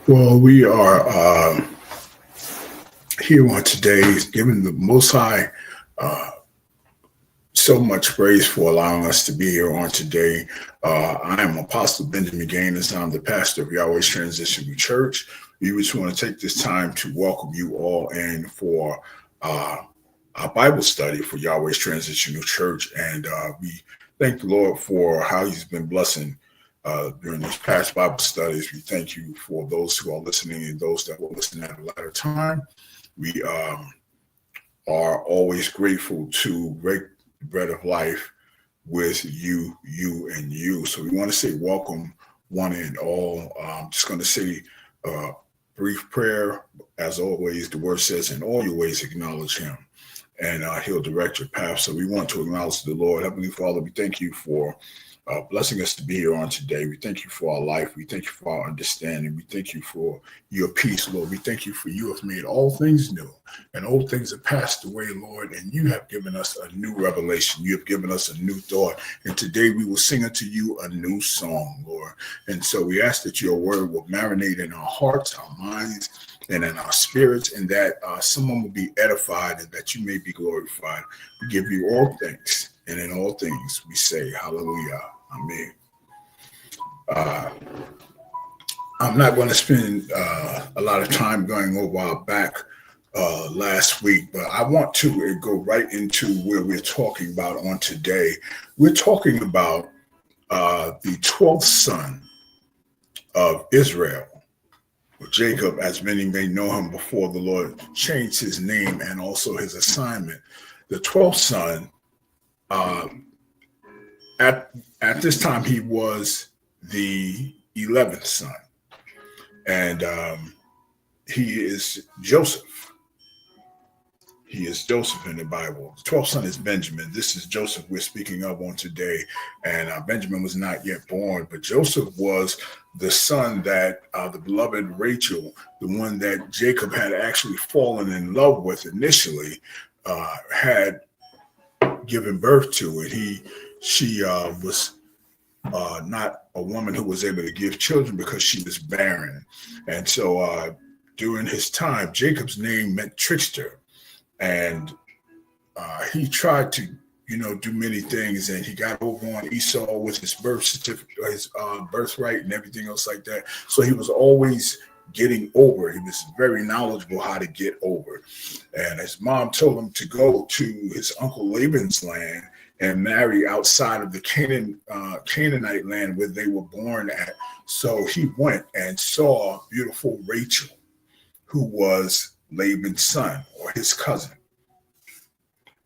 Well, we are here on today, giving the Most High uh, so much praise for allowing us to be here on today. I am Apostle Benjamin Gaines. I'm the pastor of Yahweh's Transitional Church. We just want to take this time to welcome you all in for uh, our Bible study for Yahweh's Transitional Church. And we thank the Lord for how He's been blessing during these past Bible studies. We thank you for those who are listening and those that will listen at a later time. We are always grateful to break the bread of life with you, and you. So we want to say welcome, one and all. I'm just going to say a brief prayer. As always, the word says, in all your ways acknowledge Him, and He'll direct your path. So we want to acknowledge the Lord. Heavenly Father, we thank you for blessing us to be here on today. We thank you for our life. We thank you for our understanding. We thank you for your peace, Lord. We thank you for you have made all things new, and old things have passed away, Lord, and you have given us a new revelation. You have given us a new thought, and today we will sing unto you a new song, Lord. And so we ask that your word will marinate in our hearts, our minds, and in our spirits, and that someone will be edified and that you may be glorified. We give you all thanks, and in all things we say hallelujah. Amen. Uh, I'm not going to spend a lot of time going over our back last week, but I want to go right into where we're talking about on today. We're talking about the 12th son of Israel, or Jacob, as many may know him before the Lord changed his name and also his assignment. The 12th son, at this time, he was the 11th son, and he is Joseph. He is Joseph in the Bible. The 12th son is Benjamin. This is Joseph we're speaking of on today, and Benjamin was not yet born, but Joseph was the son that the beloved Rachel, the one that Jacob had actually fallen in love with initially, had given birth to, and she was not a woman who was able to give children because she was barren. And so during his time, Jacob's name meant trickster. And he tried to, do many things, and he got over on Esau with his birth certificate, his birthright and everything else like that. So he was always getting over. He was very knowledgeable how to get over. And his mom told him to go to his uncle Laban's land and marry outside of the Canaanite land where they were born at. So he went and saw beautiful Rachel, who was Laban's son or his cousin.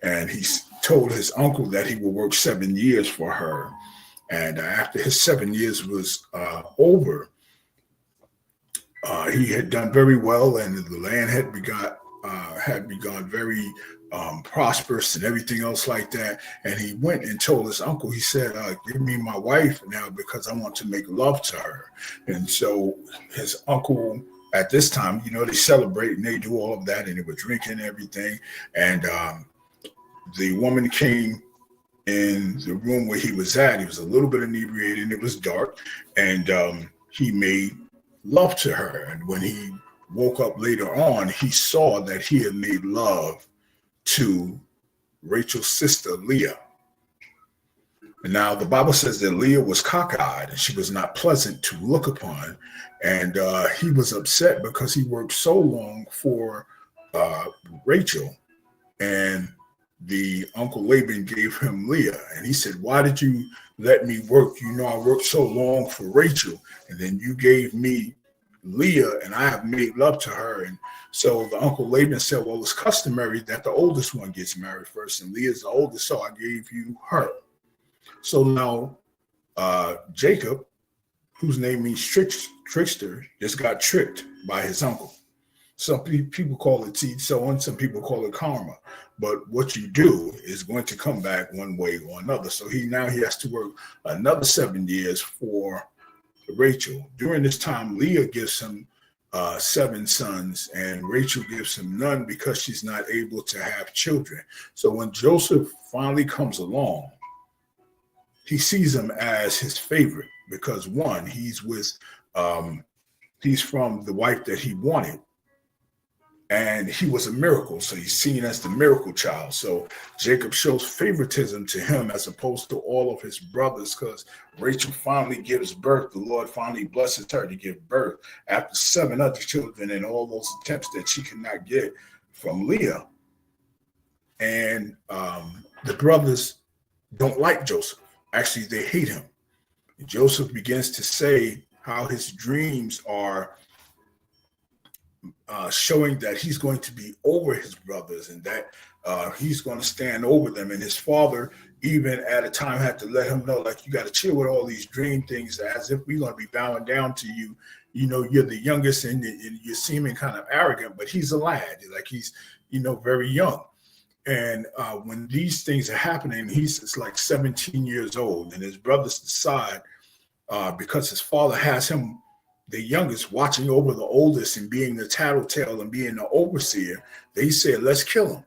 And he told his uncle that he would work 7 years for her. And after his 7 years was over, he had done very well, and the land had begun very prosperous and everything else like that. And he went and told his uncle, he said, give me my wife now because I want to make love to her. And so his uncle, at this time, they celebrate and they do all of that, and they were drinking and everything. And the woman came in the room where he was at. He was a little bit inebriated, and it was dark, and he made love to her. And when he woke up later on, he saw that he had made love to Rachel's sister, Leah. And now the Bible says that Leah was cockeyed and she was not pleasant to look upon. And he was upset because he worked so long for Rachel, and the uncle Laban gave him Leah. And he said, why did you let me work? I worked so long for Rachel, and then you gave me Leah, and I have made love to her. And so the uncle Laban said, well, it's customary that the oldest one gets married first, and Leah's the oldest, so I gave you her. So now Jacob, whose name means trickster, just got tricked by his uncle. Some people call it seed sowing, some people call it karma. But what you do is going to come back one way or another. So he has to work another 7 years for Rachel. During this time, Leah gives him 7 sons, and Rachel gives him none because she's not able to have children. So when Joseph finally comes along, he sees him as his favorite because, one, he's with He's from the wife that he wanted. And he was a miracle. So he's seen as the miracle child. So Jacob shows favoritism to him as opposed to all of his brothers, because Rachel finally gives birth. The Lord finally blesses her to give birth after 7 other children and all those attempts that she could not get from Leah. And the brothers don't like Joseph. Actually, they hate him. Joseph begins to say how his dreams are showing that he's going to be over his brothers and that he's going to stand over them. And his father, even at a time, had to let him know, like, you got to chill with all these dream things, as if we're going to be bowing down to you. You know, you're the youngest and you're seeming kind of arrogant, but he's a lad. Like, he's, very young. And when these things are happening, he's like 17 years old, and his brothers decide, because his father has him, the youngest, watching over the oldest and being the tattletale and being the overseer, they said, let's kill him.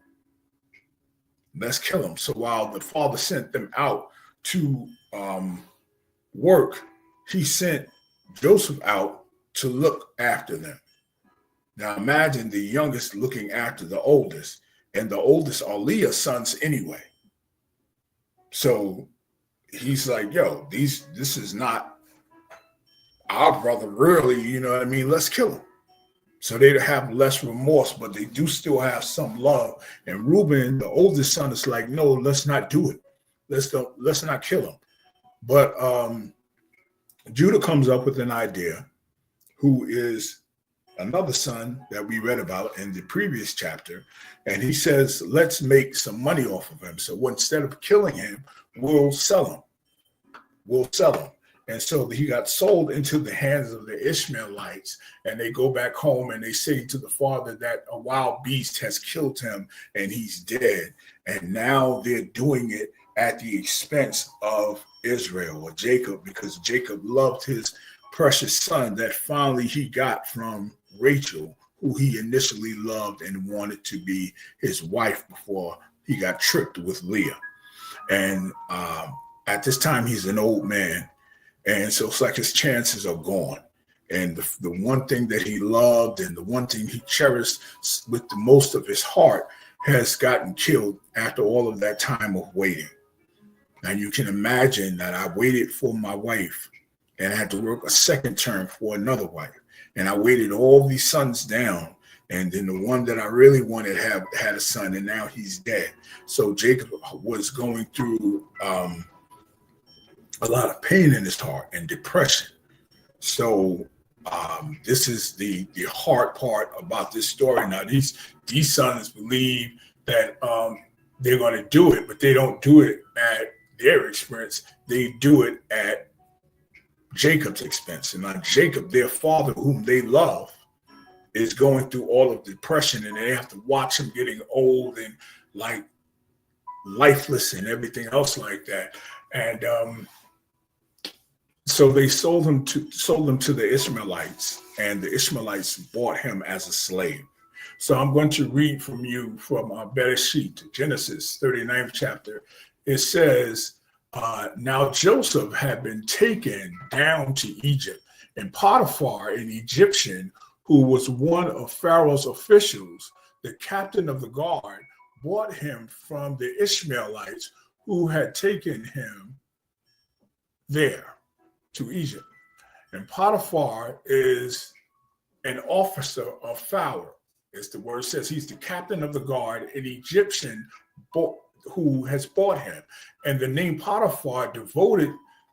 Let's kill him. So while the father sent them out to work, he sent Joseph out to look after them. Now imagine the youngest looking after the oldest, and the oldest are Leah's sons anyway. So he's like, yo, this is not our brother, really, you know what I mean? Let's kill him. So they have less remorse, but they do still have some love. And Reuben, the oldest son, is like, no, let's not do it. Let's not kill him. But Judah comes up with an idea, who is another son that we read about in the previous chapter. And he says, let's make some money off of him. So instead of killing him, we'll sell him. We'll sell him. And so he got sold into the hands of the Ishmaelites, and they go back home and they say to the father that a wild beast has killed him and he's dead. And now they're doing it at the expense of Israel, or Jacob, because Jacob loved his precious son that finally he got from Rachel, who he initially loved and wanted to be his wife before he got tricked with Leah. And at this time, he's an old man. And so it's like his chances are gone. And the one thing that he loved and the one thing he cherished with the most of his heart has gotten killed after all of that time of waiting. Now you can imagine that I waited for my wife and I had to work a second term for another wife. And I waited all these sons down. And then the one that I really wanted had a son, and now he's dead. So Jacob was going through a lot of pain in his heart and depression. So this is the hard part about this story. Now these sons believe that they're going to do it, but they don't do it at their expense. They do it at Jacob's expense. And now Jacob, their father, whom they love, is going through all of depression, and they have to watch him getting old and like lifeless and everything else like that. And so they sold him to the Ishmaelites, and the Ishmaelites bought him as a slave. So I'm going to read from Bereshyit, Genesis 39th chapter. It says, now Joseph had been taken down to Egypt, and Potiphar, an Egyptian who was one of Pharaoh's officials, the captain of the guard, bought him from the Ishmaelites who had taken him there to Egypt. And Potiphar is an officer of Pharaoh, as the word says. He's the captain of the guard, an Egyptian who has bought him. And the name Potiphar, devoted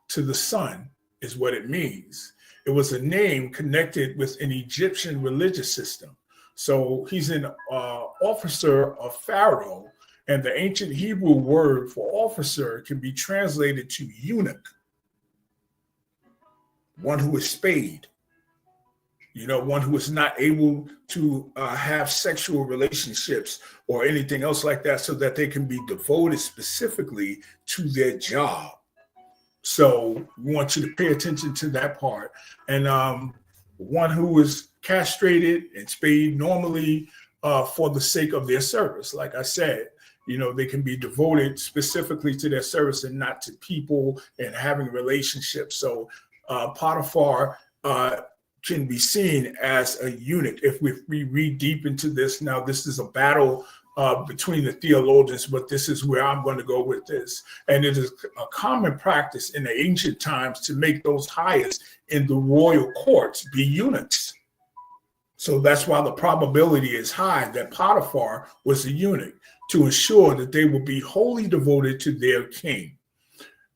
to the son, is what it means. It was a name connected with an Egyptian religious system. So he's an officer of Pharaoh, and the ancient Hebrew word for officer can be translated to eunuch, one who is spayed, one who is not able to have sexual relationships or anything else like that, so that they can be devoted specifically to their job. So we want you to pay attention to that part. And one who is castrated and spayed normally for the sake of their service. Like I said, they can be devoted specifically to their service and not to people and having relationships. So Potiphar can be seen as a unit. If we read deep into this, now this is a battle between the theologians, but this is where I'm going to go with this. And it is a common practice in the ancient times to make those highest in the royal courts be eunuchs. So that's why the probability is high that Potiphar was a eunuch, to ensure that they would be wholly devoted to their king.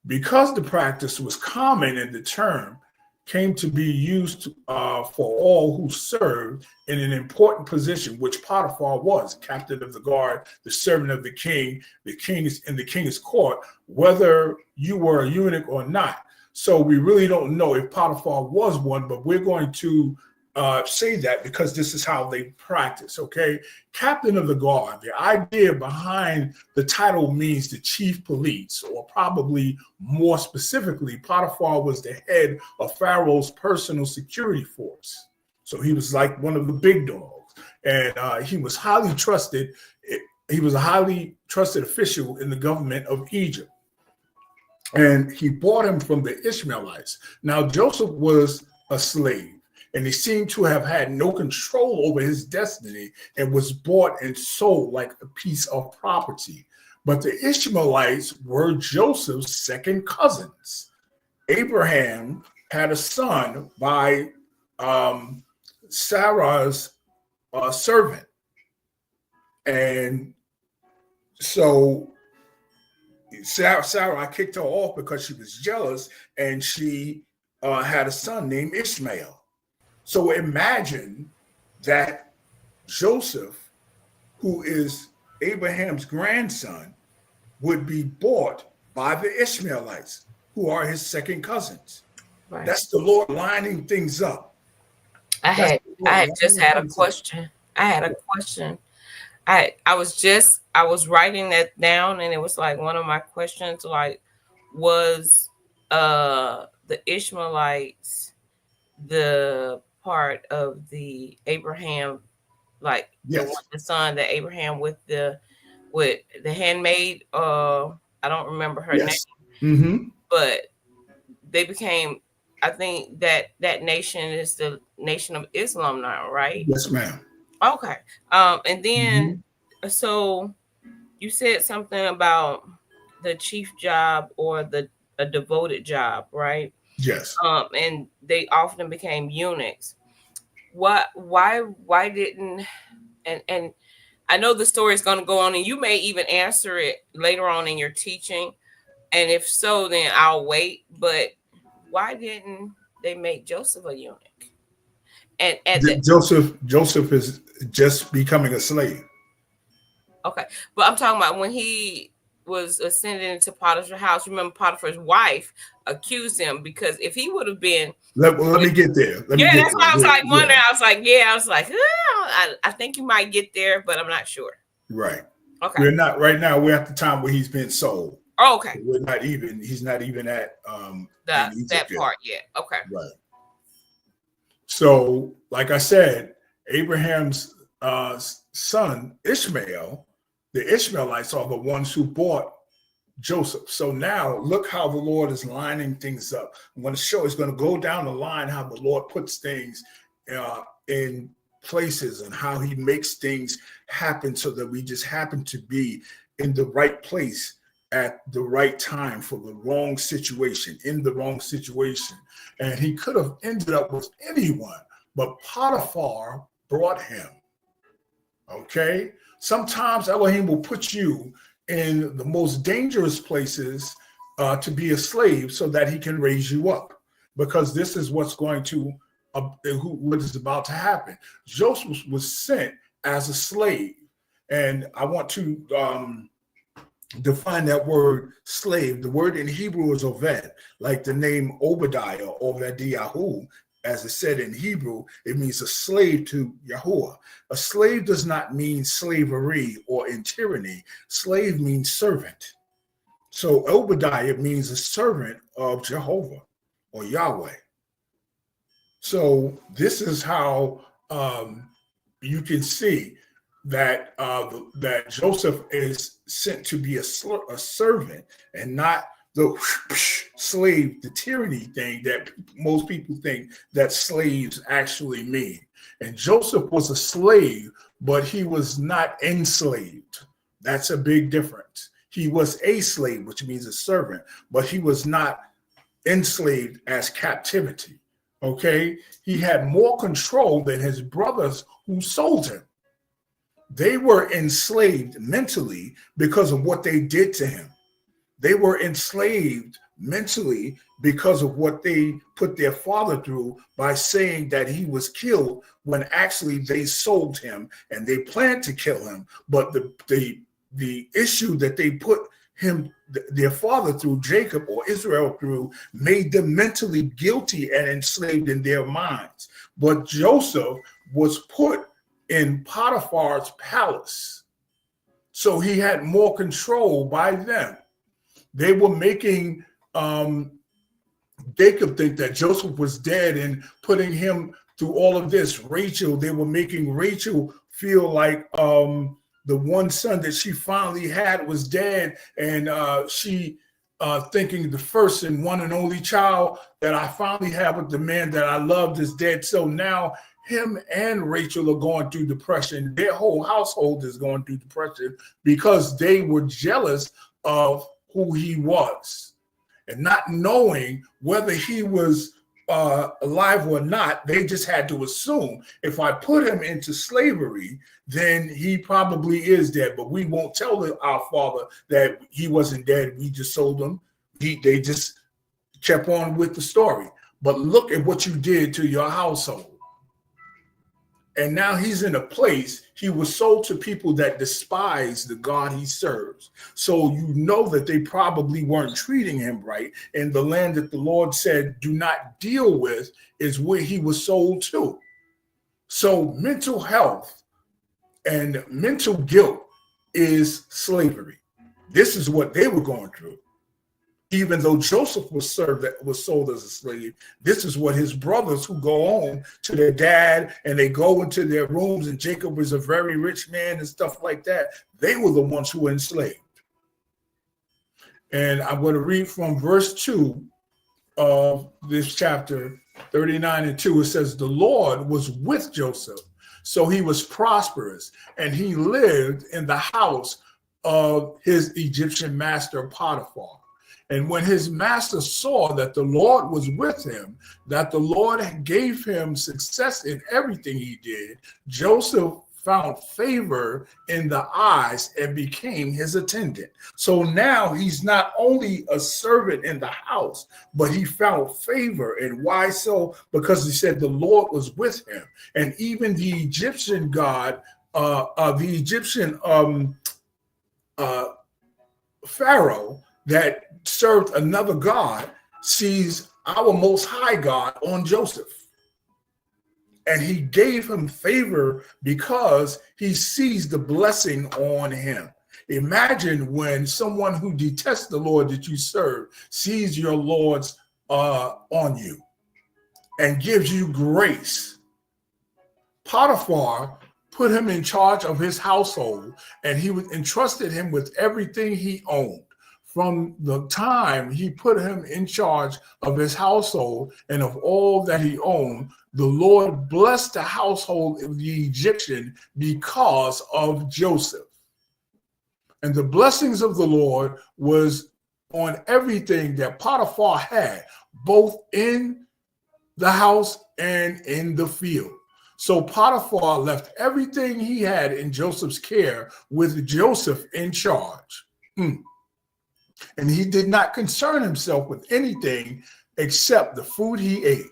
Because the practice was common and the term came to be used for all who served in an important position, which Potiphar was, captain of the guard, the servant of the king is in the king's court, whether you were a eunuch or not. So we really don't know if Potiphar was one, but we're going to say that because this is how they practice, okay? Captain of the guard, the idea behind the title means the chief police, or probably more specifically, Potiphar was the head of Pharaoh's personal security force. So he was like one of the big dogs, and he was highly trusted. He was a highly trusted official in the government of Egypt. And he bought him from the Ishmaelites. Now, Joseph was a slave, and he seemed to have had no control over his destiny and was bought and sold like a piece of property. But the Ishmaelites were Joseph's second cousins. Abraham had a son by Sarah's servant. And so Sarah kicked her off because she was jealous, and she had a son named Ishmael. So imagine that Joseph, who is Abraham's grandson, would be bought by the Ishmaelites, who are his second cousins. Right. That's the Lord lining things up. I just had a question. I was writing that down, and it was like one of my questions, like, was the Ishmaelites the part of the Abraham, like yes, the son that Abraham with the handmaid, I don't remember her yes, name, mm-hmm, but they became, I think that nation is the Nation of Islam now, right? Yes, ma'am. Okay. And then so you said something about the chief job or a devoted job, right? Yes. And they often became eunuchs. Why didn't, and I know the story is going to go on, and you may even answer it later on in your teaching. And if so, then I'll wait. But why didn't they make Joseph a eunuch? And Joseph is just becoming a slave. Okay, but I'm talking about when he was ascended into Potiphar's house. Remember, Potiphar's wife accused him, because if he would have been, let me get there. That's why I was like wondering. I was like, I think you might get there, but I'm not sure. Right. Okay. We're not right now. We're at the time where he's been sold. Oh, okay. He's not even at that part yet. Okay. Right. So, like I said, Abraham's son Ishmael, the Ishmaelites are the ones who bought Joseph. So now look how the Lord is lining things up. I'm going to show, it's going to go down the line how the Lord puts things in places and how he makes things happen so that we just happen to be in the right place at the right time for the wrong situation, in the wrong situation. And he could have ended up with anyone, but Potiphar brought him. Okay? Sometimes Elohim will put you in the most dangerous places to be a slave so that he can raise you up, because this is what's going to, what is about to happen. Joseph was sent as a slave. And I want to define that word slave. The word in Hebrew is oved, like the name Obadiah or Obadiah. As it said in Hebrew, it means a slave to Yahuwah. A slave does not mean slavery or in tyranny. Slave means servant. So Obadiah means a servant of Jehovah or Yahweh. So this is how you can see that that Joseph is sent to be a servant and not the slave, the tyranny thing that most people think that slaves actually mean. And Joseph was a slave, but he was not enslaved. That's a big difference. He was a slave, which means a servant, but he was not enslaved as captivity. Okay? He had more control than his brothers who sold him. They were enslaved mentally because of what they did to him. They were enslaved mentally because of what they put their father through by saying that he was killed when actually they sold him and they planned to kill him. But the issue that they put him, their father through, Jacob or Israel through, made them mentally guilty and enslaved in their minds. But Joseph was put in Potiphar's palace, so he had more control by them. They were making Jacob think that Joseph was dead and putting him through all of this. Rachel, they were making Rachel feel like the one son that she finally had was dead, and she thinking the first and one and only child that I finally have with the man that I loved is dead. So now him and Rachel are going through depression. Their whole household is going through depression because they were jealous of who he was, and not knowing whether he was alive or not. They just had to assume, if I put him into slavery, then he probably is dead. But we won't tell our father that he wasn't dead. We just sold him. They just kept on with the story. But look at what you did to your household. And now he's in a place, he was sold to people that despise the God he serves. So you know that they probably weren't treating him right. And the land that the Lord said, do not deal with, is where he was sold to. So mental health and mental guilt is slavery. This is what they were going through. Even though Joseph was sold as a slave, this is what his brothers, who go home to their dad and they go into their rooms, and Jacob was a very rich man and stuff like that, they were the ones who were enslaved. And I'm going to read from verse 2 of this chapter 39 and 2. It says, the Lord was with Joseph, so he was prosperous, and he lived in the house of his Egyptian master Potiphar. And when his master saw that the Lord was with him, that the Lord gave him success in everything he did, Joseph found favor in the eyes and became his attendant. So now he's not only a servant in the house, but he found favor. And why so? Because he said the Lord was with him. And even the Egyptian god, the Egyptian Pharaoh that served another god, sees our Most High God on Joseph. And he gave him favor because he sees the blessing on him. Imagine when someone who detests the Lord that you serve sees your Lord's on you and gives you grace. Potiphar put him in charge of his household, and he entrusted him with everything he owned. From the time he put him in charge of his household and of all that he owned, the Lord blessed the household of the Egyptian because of Joseph. And the blessings of the Lord was on everything that Potiphar had, both in the house and in the field. So Potiphar left everything he had in Joseph's care with Joseph in charge. And he did not concern himself with anything except the food he ate.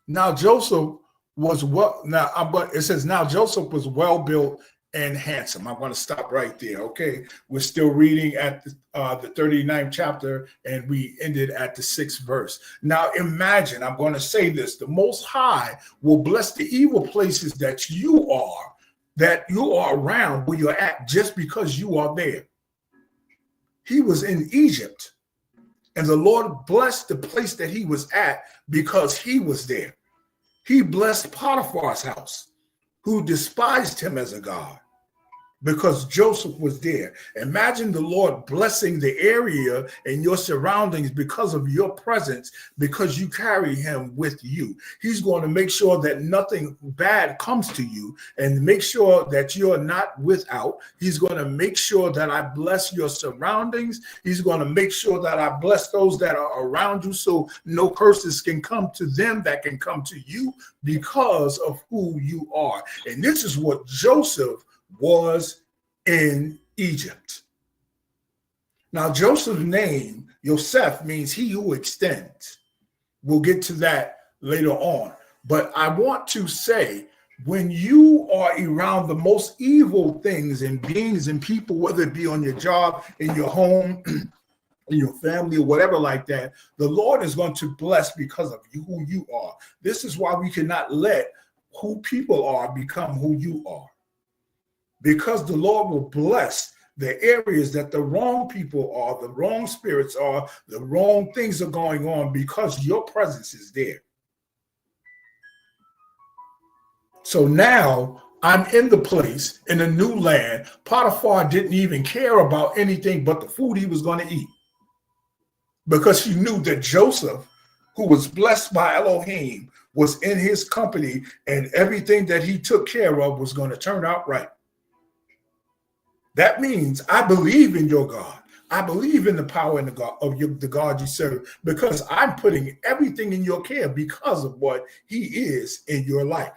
Now Joseph was it says now Joseph was well built and handsome. I want to stop right there. Okay, we're still reading at the 39th chapter, and we ended at the 6th verse. Now imagine, I'm going to say this: the Most High will bless the evil places that you are around, where you're at, just because you are there. He was in Egypt, and the Lord blessed the place that he was at because he was there. He blessed Potiphar's house, who despised him as a god. because Joseph was there. Imagine the Lord blessing the area and your surroundings because of your presence, because you carry him with you. He's going to make sure that nothing bad comes to you and make sure that you're not without. He's going to make sure that I bless your surroundings. He's going to make sure that I bless those that are around you so no curses can come to them that can come to you because of who you are. And this is what Joseph was in Egypt. Now, Joseph's name, Yosef, means he who extends. We'll get to that later on. But I want to say, when you are around the most evil things and beings and people, whether it be on your job, in your home, in your family, or whatever like that, the Lord is going to bless because of you, who you are. This is why we cannot let who people are become who you are. Because the Lord will bless the areas that the wrong people are, the wrong spirits are, the wrong things are going on because your presence is there. So now I'm in the place in a new land. Potiphar didn't even care about anything but the food he was going to eat, because he knew that Joseph, who was blessed by Elohim, was in his company, and everything that he took care of was going to turn out right. That means I believe in your God. I believe in the power and the God of the God you serve, because I'm putting everything in your care because of what he is in your life.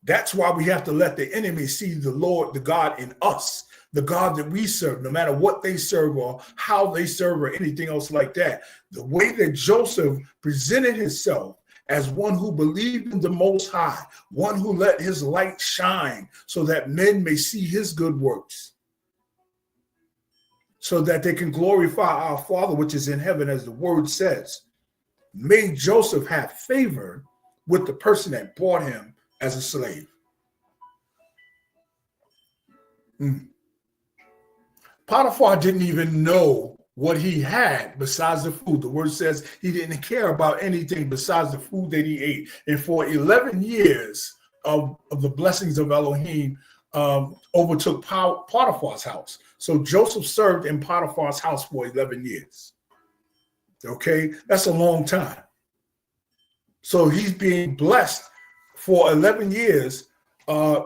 That's why we have to let the enemy see the Lord, the God in us, the God that we serve, no matter what they serve or how they serve or anything else like that. The way that Joseph presented himself as one who believed in the Most High, one who let his light shine so that men may see his good works, so that they can glorify our Father which is in heaven, as the word says, made Joseph have favor with the person that bought him as a slave. Potiphar didn't even know what he had besides the food. The word says he didn't care about anything besides the food that he ate. And for 11 years of the blessings of Elohim overtook Potiphar's house. So Joseph served in Potiphar's house for 11 years. Okay, that's a long time. So he's being blessed for 11 years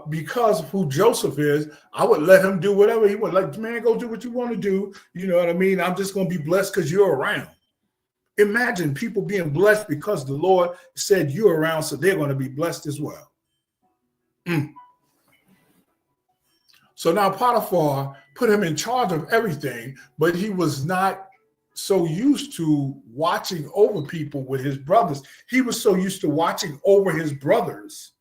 because of who Joseph is. I would let him do whatever he would. Like, man, go do what you want to do. You know what I mean? I'm just going to be blessed because you're around. Imagine people being blessed because the Lord said you're around, so they're going to be blessed as well. So now Potiphar put him in charge of everything, but he was not so used to watching over people with his brothers. He was so used to watching over his brothers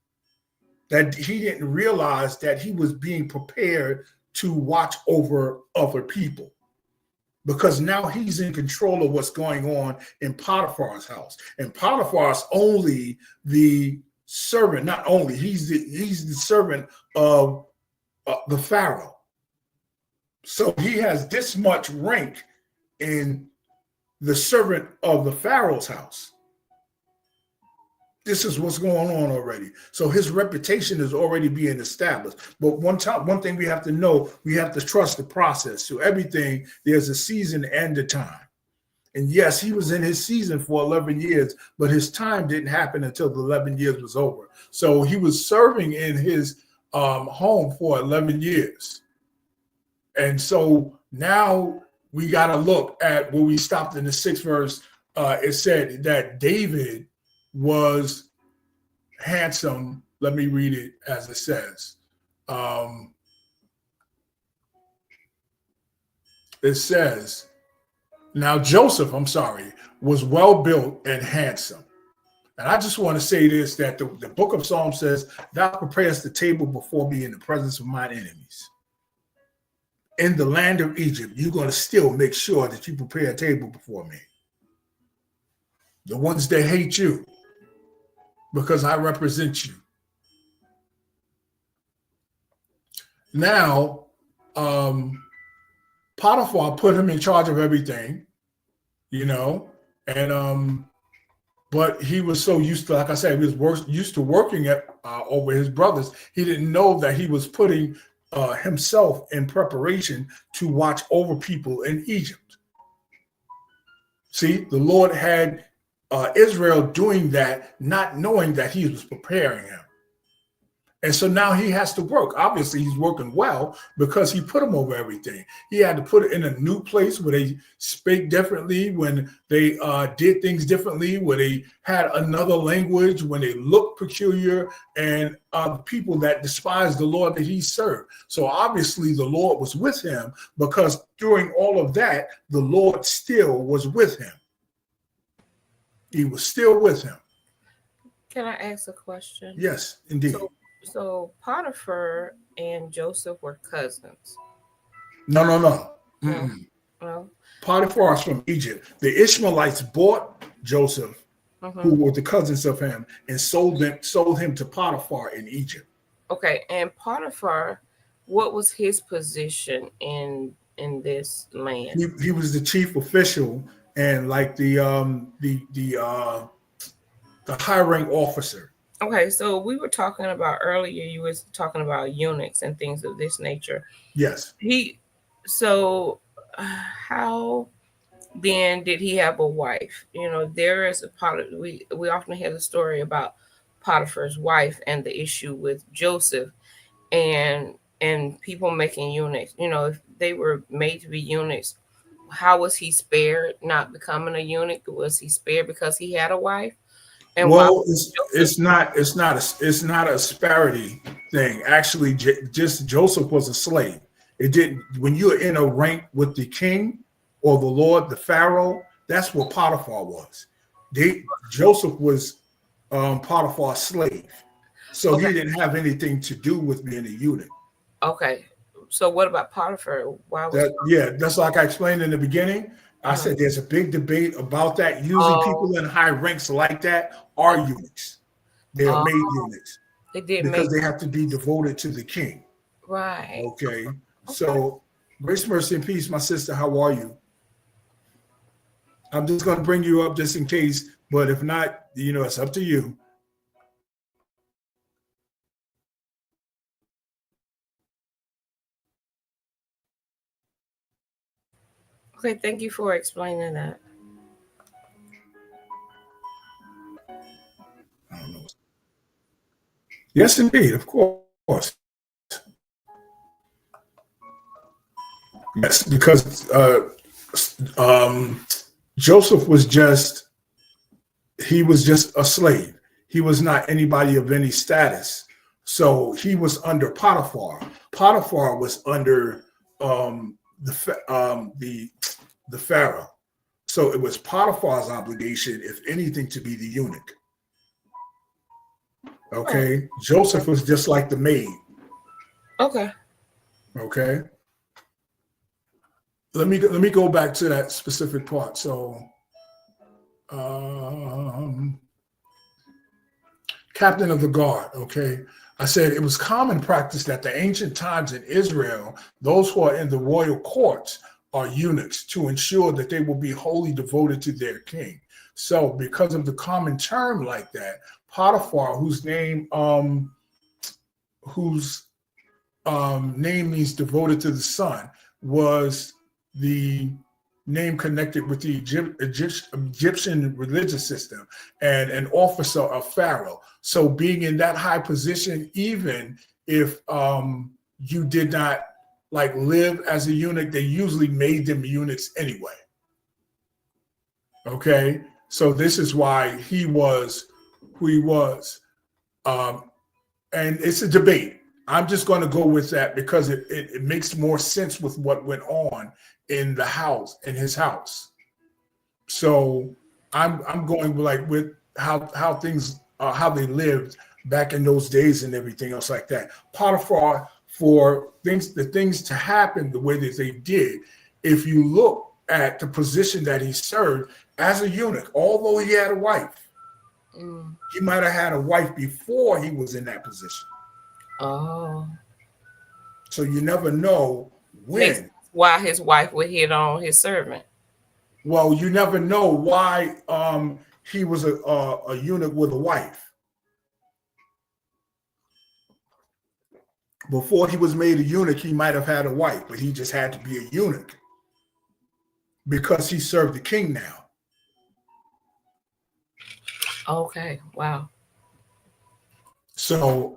that he didn't realize that he was being prepared to watch over other people, because now he's in control of what's going on in Potiphar's house. And Potiphar's only the servant, not only, he's the servant of the Pharaoh. So he has this much rank in the servant of the Pharaoh's house. This is what's going on already. So his reputation is already being established. But one thing we have to know, we have to trust the process. So everything, there's a season and a time. And yes, he was in his season for 11 years, but his time didn't happen until the 11 years was over. So he was serving in his home for 11 years. And so now we got to look at where we stopped in the 6th verse. It said that David was handsome. Let me read it as it says. It says, now Joseph, was well built and handsome. And I just want to say this, that the book of Psalms says, thou preparest the table before me in the presence of mine enemies. In the land of Egypt, you're going to still make sure that you prepare a table before me. The ones that hate you, because I represent you. Now, Potiphar put him in charge of everything, and but he was so used to, like I said, he was used to working over his brothers. He didn't know that he was putting himself in preparation to watch over people in Egypt. See, the Lord had Israel doing that, not knowing that he was preparing him. And so now he has to work. Obviously, he's working well because he put him over everything. He had to put it in a new place where they spake differently, when they did things differently, where they had another language, when they looked peculiar, and people that despised the Lord that he served. So obviously, the Lord was with him, because during all of that, the Lord still was with him. He was still with him. Can I ask a question? Yes, indeed. So Potiphar and Joseph were cousins. No. No. No. Potiphar is from Egypt. The Ishmaelites bought Joseph, who were the cousins of him, and sold him to Potiphar in Egypt. Okay, and Potiphar, what was his position in this land? He was the chief official and like the high rank officer. Okay, so we were talking about earlier, you was talking about eunuchs and things of this nature. Yes. How then did he have a wife? There is we often hear the story about Potiphar's wife and the issue with Joseph and people making eunuchs. If they were made to be eunuchs, how was he spared not becoming a eunuch? Was he spared because he had a wife? And well, it's not a disparity thing. Actually, just Joseph was a slave. It didn't. When you're in a rank with the king or the Lord, the Pharaoh, that's what Potiphar was. Joseph was Potiphar's slave, so he didn't have anything to do with being a eunuch. Okay, so what about Potiphar? Why was that's like I explained in the beginning. I said there's a big debate about that. Usually people in high ranks like that are eunuchs. They are made eunuchs because they have to be devoted to the king. Right. Okay. So grace, mercy, and peace, my sister. How are you? I'm just going to bring you up just in case, but if not, it's up to you. Okay, thank you for explaining that. I don't know. Yes, indeed, of course. Yes, because Joseph was just a slave. He was not anybody of any status. So he was under Potiphar. Potiphar was under the Pharaoh. So it was Potiphar's obligation, if anything, to be the eunuch. Okay. Joseph was just like the maid. Okay. Let me go back to that specific part. So captain of the guard. Okay. I said it was common practice that the ancient times in Israel, those who are in the royal courts are eunuchs, to ensure that they will be wholly devoted to their king. So because of the common term like that, Potiphar, whose name means devoted to the sun, was the name connected with the Egyptian religious system, and an officer of Pharaoh. So being in that high position, even if you did not live as a eunuch, they usually made them eunuchs anyway. Okay, so this is why he was who he was. And it's a debate. I'm just going to go with that because it makes more sense with what went on in his house. So I'm going with how things how they lived back in those days and everything else like that. Potiphar, for the things to happen the way that they did, if you look at the position that he served as a eunuch, although he had a wife, he might have had a wife before he was in that position. Oh. So you never know when. Why his wife would hit on his servant. Well, you never know why he was a eunuch with a wife. Before he was made a eunuch, he might have had a wife, but he just had to be a eunuch because he served the king now. Okay. Wow. So,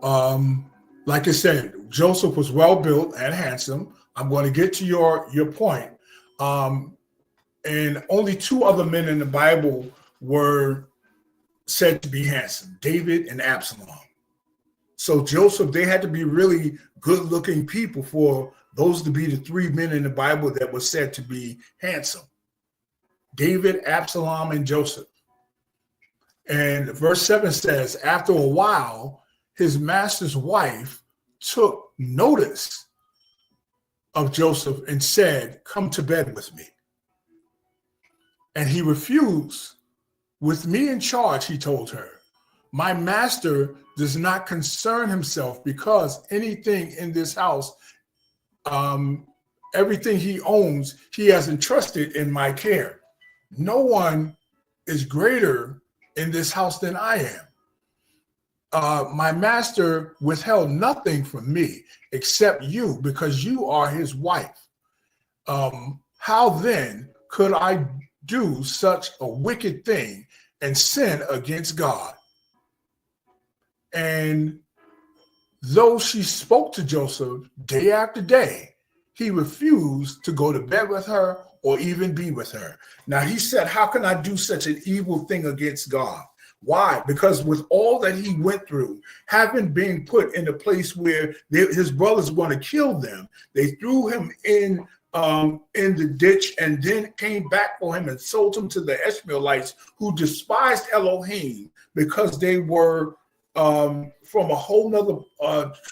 like I said, Joseph was well built and handsome. I'm going to get to your point. And only two other men in the Bible were said to be handsome, David and Absalom. So Joseph, they had to be really good-looking people for those to be the three men in the Bible that were said to be handsome. David, Absalom, and Joseph. And verse 7 says, after a while, his master's wife took notice of Joseph and said, come to bed with me. And he refused. With me in charge, he told her, my master does not concern himself because anything in this house, everything he owns, he has entrusted in my care. No one is greater in this house than I am. My master withheld nothing from me except you because you are his wife. How then could I do such a wicked thing and sin against God? And though she spoke to Joseph day after day, he refused to go to bed with her or even be with her. Now he said, how can I do such an evil thing against God? Why? Because with all that he went through, having been put in a place where his brothers want to kill them, they threw him in the ditch and then came back for him and sold him to the Ishmaelites, who despised Elohim because they were from a whole nother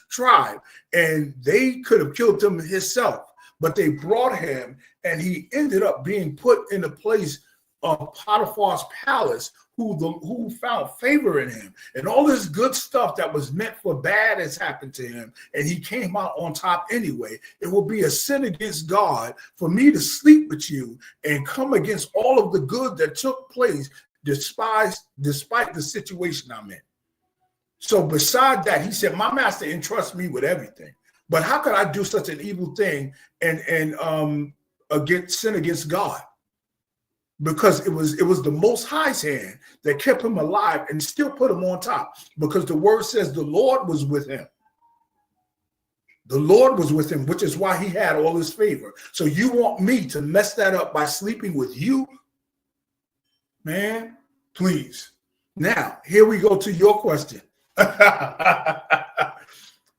tribe, and they could have killed him himself, but they brought him, and he ended up being put in a place of Potiphar's palace, who found favor in him, and all this good stuff that was meant for bad has happened to him, and he came out on top anyway. It will be a sin against God for me to sleep with you and come against all of the good that took place despite the situation I'm in. So beside that, he said, my master entrusts me with everything. But how could I do such an evil thing and sin against God? Because it was the Most High's hand that kept him alive and still put him on top. Because the word says the Lord was with him. The Lord was with him, which is why he had all his favor. So you want me to mess that up by sleeping with you? Man, please. Now, here we go to your question.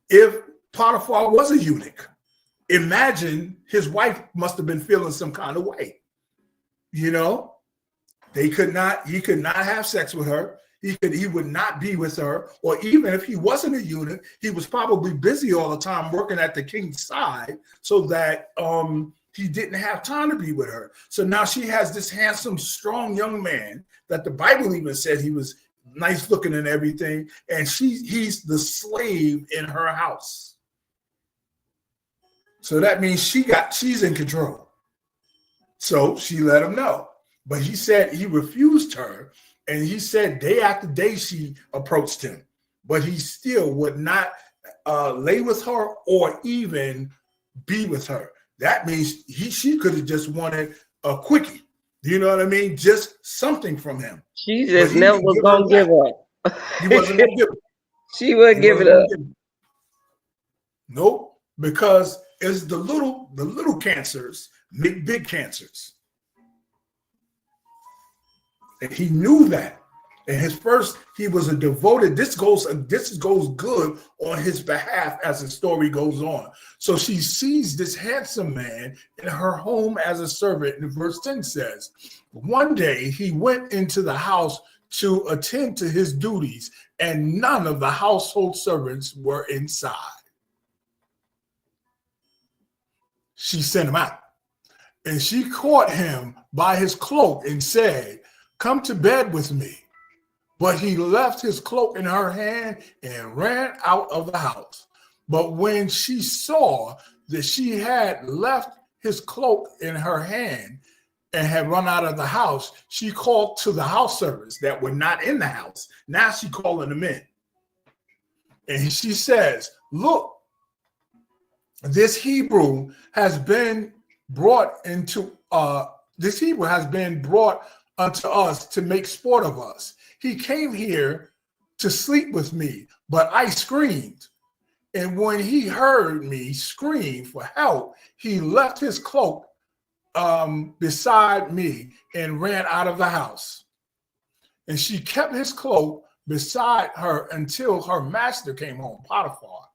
If Potiphar was a eunuch, imagine his wife must have been feeling some kind of way. You know, he could not have sex with her. He would not be with her. Or even if he wasn't a eunuch, he was probably busy all the time working at the king's side, so that he didn't have time to be with her. So now she has this handsome, strong young man that the Bible even said he was nice looking and everything, and he's the slave in her house. So that means she's in control. So she let him know. But he said he refused her, and he said day after day she approached him, but he still would not lay with her or even be with her. That means she could have just wanted a quickie. Do you know what I mean? Just something from him. She just never was gonna give up. He wasn't gonna give it. She wouldn't give it up. Nope, because it's the little cancers make big cancers. And he knew that. And he was a devoted, this goes good on his behalf as the story goes on. So she sees this handsome man in her home as a servant. And verse 10 says, one day he went into the house to attend to his duties, and none of the household servants were inside. She sent him out, and she caught him by his cloak and said, come to bed with me. But he left his cloak in her hand and ran out of the house. But when she saw that she had left his cloak in her hand, and had run out of the house, she called to the house servants that were not in the house. Now she calling them in. And she says, look, this Hebrew has been brought unto us to make sport of us. He came here to sleep with me, but I screamed. And when he heard me scream for help, he left his cloak beside me and ran out of the house. And she kept his cloak beside her until her master came home, Potiphar.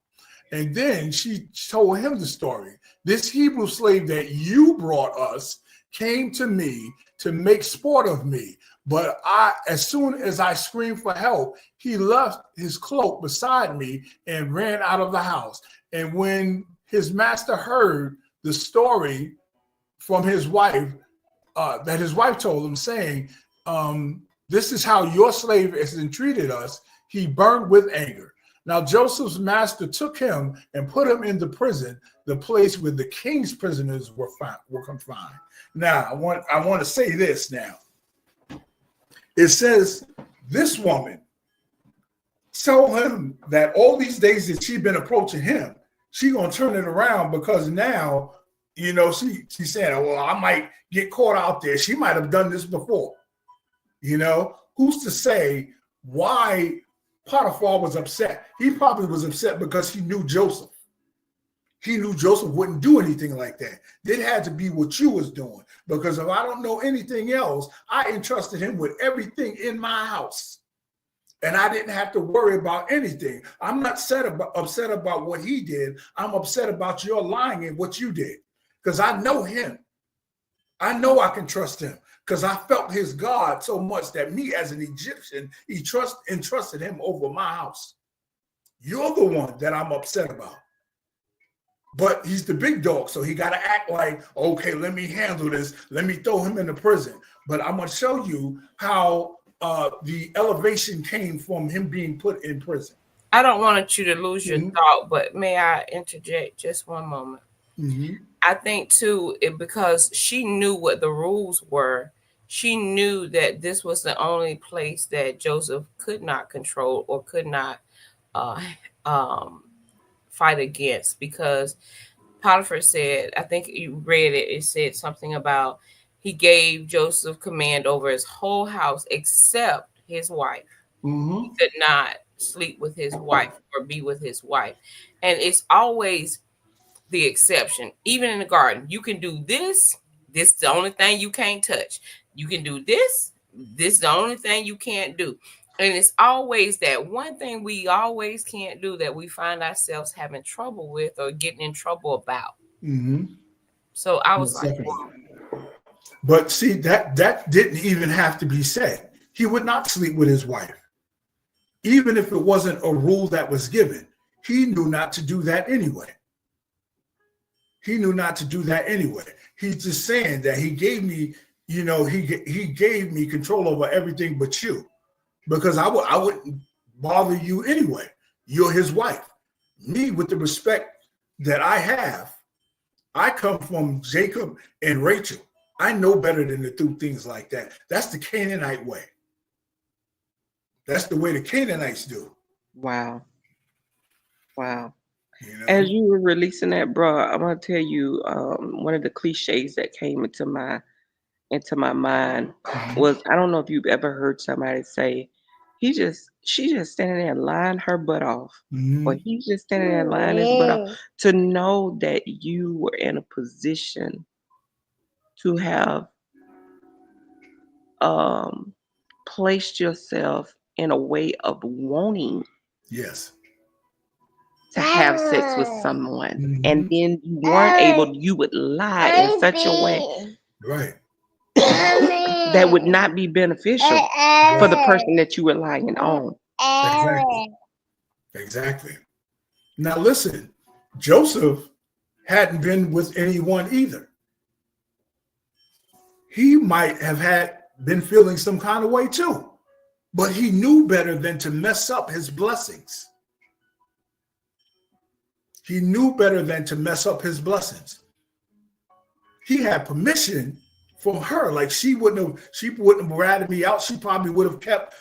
And then she told him the story. This Hebrew slave that you brought us came to me to make sport of me. But as soon as I screamed for help, he left his cloak beside me and ran out of the house. And when his master heard the story from his wife, that his wife told him, saying, this is how your slave has entreated us, he burned with anger. Now Joseph's master took him and put him in the prison, the place where the king's prisoners were confined. Now I want to say this now. It says this woman told him that all these days that she'd been approaching him, she gonna turn it around, because now, you know, she's saying, well, I might get caught out there. She might have done this before. You know, who's to say why Potiphar was upset? He probably was upset because he knew Joseph. He knew Joseph wouldn't do anything like that. It had to be what you was doing, because if I don't know anything else, I entrusted him with everything in my house, and I didn't have to worry about anything. I'm not upset about what he did. I'm upset about your lying and what you did, because I know him. I know I can trust him, because I felt his God so much that me as an Egyptian, entrusted him over my house. You're the one that I'm upset about. But he's the big dog, so he got to act like, okay, let me handle this. Let me throw him into prison. But I'm going to show you how the elevation came from him being put in prison. I don't want you to lose your thought, but may I interject just one moment? I think, too, because she knew what the rules were. She knew that this was the only place that Joseph could not control or could not fight against, because Potiphar said, I think you read it, it said something about he gave Joseph command over his whole house except his wife. He could not sleep with his wife or be with his wife. And it's always the exception. Even in the garden, you can do this. This is the only thing you can't touch. You can do this. This is the only thing you can't do. And it's always that one thing we always can't do that we find ourselves having trouble with or getting in trouble about. So I was like, wow. But see, that didn't even have to be said. He would not sleep with his wife. Even if it wasn't a rule that was given, he knew not to do that anyway. He knew not to do that anyway. He's just saying that he gave me, you know, he gave me control over everything but you, because I wouldn't bother you anyway. You're his wife. Me, with the respect that I have, I come from Jacob and Rachel. I know better than to do things like that. That's the Canaanite way. That's the way the Canaanites do. Wow. Wow. You know? As you were releasing that, bro, I'm gonna tell you one of the cliches that came into my mind was, I don't know if you've ever heard somebody say, she just standing there lying her butt off, or he's just standing there lying his butt off. To know that you were in a position to have placed yourself in a way of wanting to have sex with someone, and then you weren't able, you would lie in such a way that would not be beneficial for the person that you were lying on. Exactly. Now listen, Joseph hadn't been with anyone either. He might have been feeling some kind of way too, but he knew better than to mess up his blessings. He knew better than to mess up his blessings. He had permission from her. Like she wouldn't have ratted me out. She probably would have kept,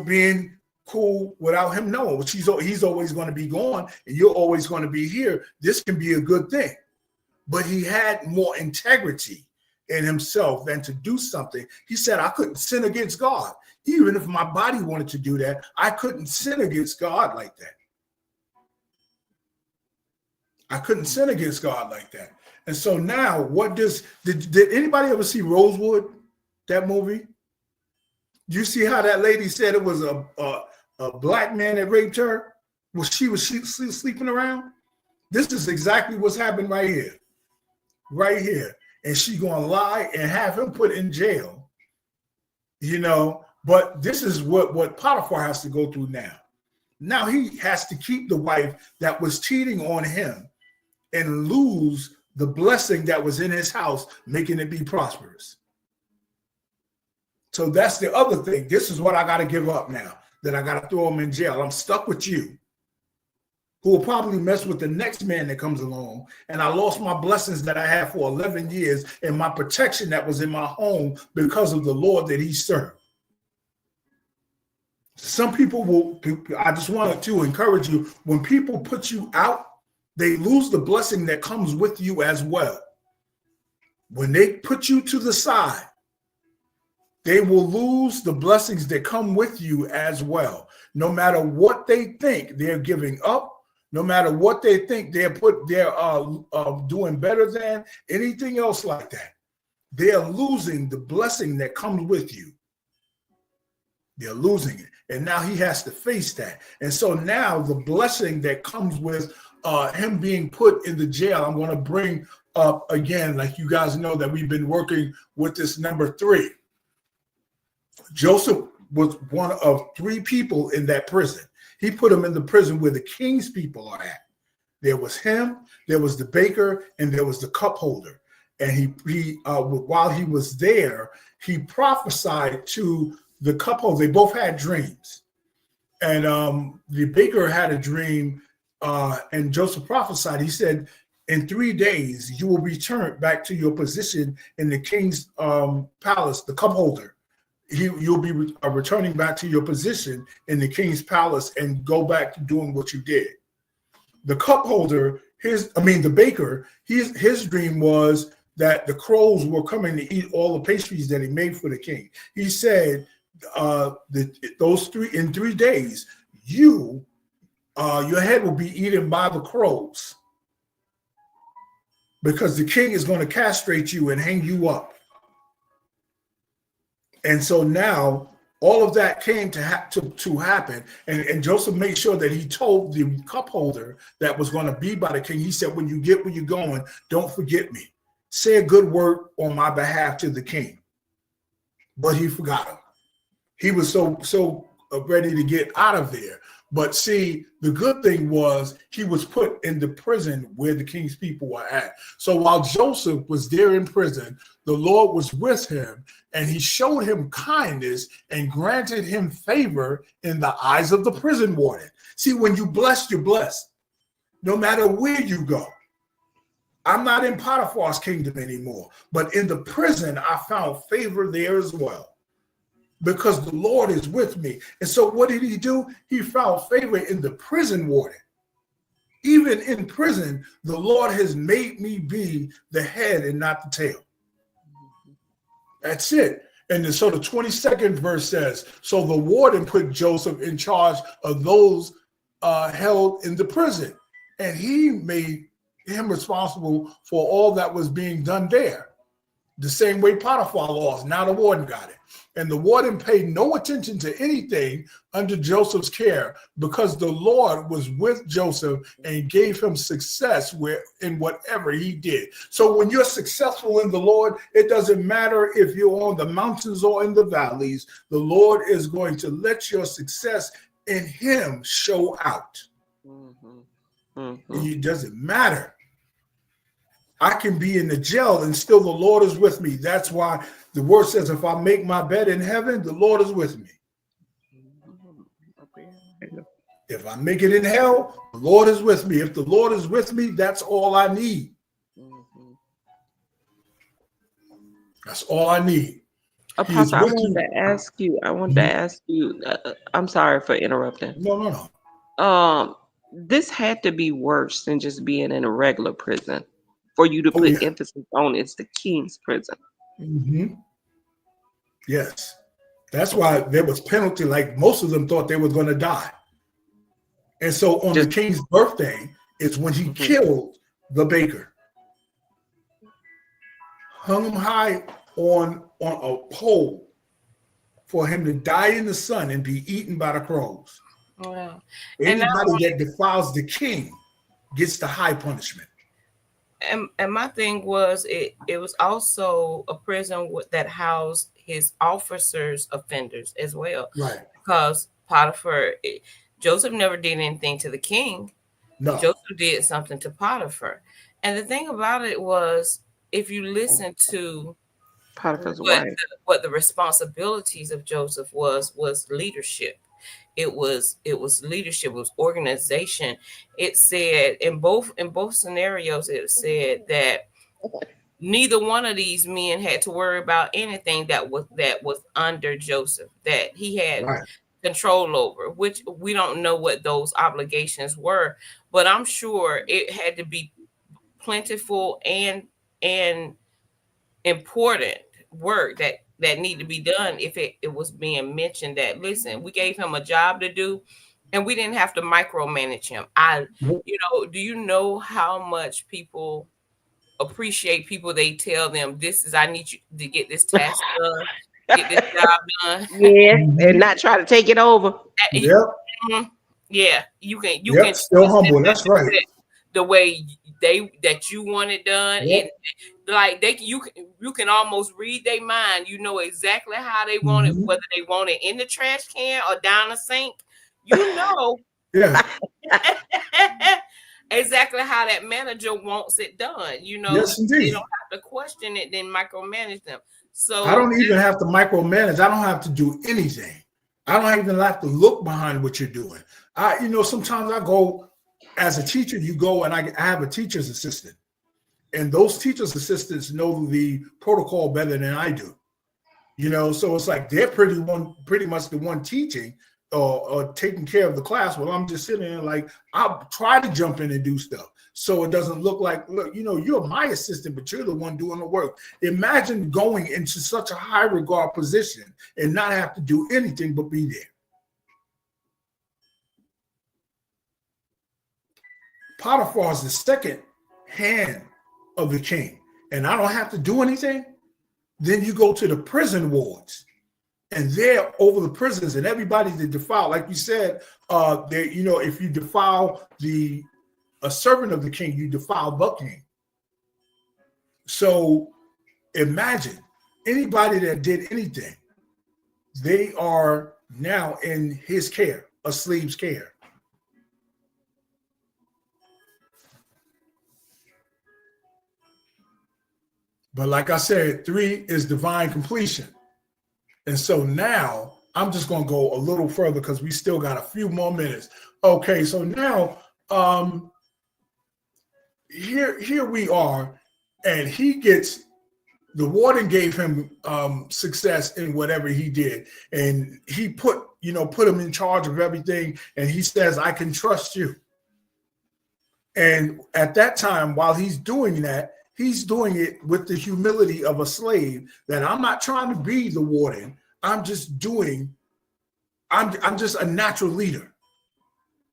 being cool without him knowing. He's always going to be gone, and you're always going to be here. This can be a good thing. But he had more integrity in himself than to do something. He said, I couldn't sin against God. Even if my body wanted to do that, I couldn't sin against God like that. I couldn't sin against God like that. And so now, did anybody ever see Rosewood, that movie? You see how that lady said it was a black man that raped her? Well, she was sleeping around. This is exactly what's happened right here. Right here. And she gonna lie and have him put in jail. But this is what Potiphar has to go through now. Now he has to keep the wife that was cheating on him and lose the blessing that was in his house, making it be prosperous. So that's the other thing. This is what I got to give up now, that I got to throw him in jail. I'm stuck with you, who will probably mess with the next man that comes along. And I lost my blessings that I had for 11 years and my protection that was in my home because of the Lord that he served. Some people I just wanted to encourage you, when people put you out, they lose the blessing that comes with you as well. When they put you to the side, they will lose the blessings that come with you as well. No matter what they think they're giving up, no matter what they think they're doing better than, anything else like that, they're losing the blessing that comes with you. They're losing it. And now he has to face that. And so now the blessing that comes with him being put in the jail, I'm going to bring up again, like you guys know that we've been working with this number 3. Joseph was one of 3 people in that prison. He put him in the prison where the king's people are at. There was him, there was the baker, and there was the cup holder. And he while he was there, he prophesied to the cup holder. They both had dreams. And the baker had a dream, and Joseph prophesied. He said, in 3 days, you will return back to your position in the king's palace, the cup holder. You'll be returning back to your position in the king's palace and go back to doing what you did. The cup holder, the baker, his dream was that the crows were coming to eat all the pastries that he made for the king. He said, in 3 days, your head will be eaten by the crows, because the king is going to castrate you and hang you up. And so now all of that came to happen. And Joseph made sure that he told the cup holder that was going to be by the king. He said, when you get where you're going, don't forget me. Say a good word on my behalf to the king. But he forgot him. He was so ready to get out of there. But see, the good thing was he was put in the prison where the king's people were at. So while Joseph was there in prison, the Lord was with him, and he showed him kindness and granted him favor in the eyes of the prison warden. See, when you blessed, you're blessed, no matter where you go. I'm not in Potiphar's kingdom anymore, but in the prison, I found favor there as well, because the Lord is with me. And so what did he do? He found favor in the prison warden. Even in prison, the Lord has made me be the head and not the tail. That's it. And so the 22nd verse says, so the warden put Joseph in charge of those held in the prison, and he made him responsible for all that was being done there. The same way Potiphar lost, now the warden got it. And the warden paid no attention to anything under Joseph's care, because the Lord was with Joseph and gave him success in whatever he did. So when you're successful in the Lord, it doesn't matter if you're on the mountains or in the valleys, the Lord is going to let your success in him show out. Mm-hmm. Mm-hmm. It doesn't matter. I can be in the jail and still the Lord is with me. That's why the word says, if I make my bed in heaven, the Lord is with me. If I make it in hell, the Lord is with me. If the Lord is with me, that's all I need. That's all I need. He is Apostle, I with wanted you. to ask you. I wanted to Mhm. ask you. I'm sorry for interrupting. No. This had to be worse than just being in a regular prison. For you to Oh put yeah. emphasis on it's the king's prison. Hmm. Yes. That's why Okay, there was penalty. Like most of them thought they were going to die. And so on the just king's birthday is when he mhm. killed the baker, hung him high on a pole for him to die in the sun and be eaten by the crows. Wow. And not Anybody only that defiles the king gets the high punishment. and my thing was it was also a prison that housed his officers offenders as well, Right. because Joseph never did anything to the king. No. Joseph did something to Potiphar. And the thing about it was, if you listen to Potiphar's wife. what the responsibilities of Joseph was leadership. It was leadership, it was organization. It said in both scenarios, it said that neither one of these men had to worry about anything that was under Joseph, that he had Right. control over, which we don't know what those obligations were, but I'm sure it had to be plentiful and important work that need to be done if it was being mentioned that, listen, we gave him a job to do and we didn't have to micromanage him. Do you know how much people appreciate people, they tell them, this is, I need you to get this task done, get this job done. Yeah, and Mhm. not try to take it over. Yep. Yeah, you can Yep. Still twist it humble. That's right. the way that you want it done. Yep. And like you can almost read their mind. You know exactly how they want it, Mhm. whether they want it in the trash can or down the sink. You know Yeah. exactly how that manager wants it done. Yes, They don't indeed. have to question it, then micromanage them. I So don't even have to micromanage. I don't have to do anything. I don't even have to look behind what you're doing. Sometimes I go as a teacher, you go and I have a teacher's assistant. And those teacher's assistants know the protocol better than I do. So it's like they're pretty much the one teaching or taking care of the class. Well, I'm just sitting there like I'll try to jump in and do stuff. So it doesn't look like, look, you're my assistant, but you're the one doing the work. Imagine going into such a high regard position and not have to do anything but be there. Potiphar is the second hand of the king, and I don't have to do anything. Then you go to the prison wards, and they're over the prisons, and everybody that defile, like you said, if you defile a servant of the king, you defile the king. So imagine anybody that did anything, they are now in his care, a slave's care. But like I said, 3 is divine completion. And so now I'm just going to go a little further because we still got a few more minutes. Okay, so now here we are, and the warden gave him success in whatever he did, and he put him in charge of everything, and he says, I can trust you. And at that time, while he's doing that, he's doing it with the humility of a slave, that I'm not trying to be the warden. I'm just a natural leader.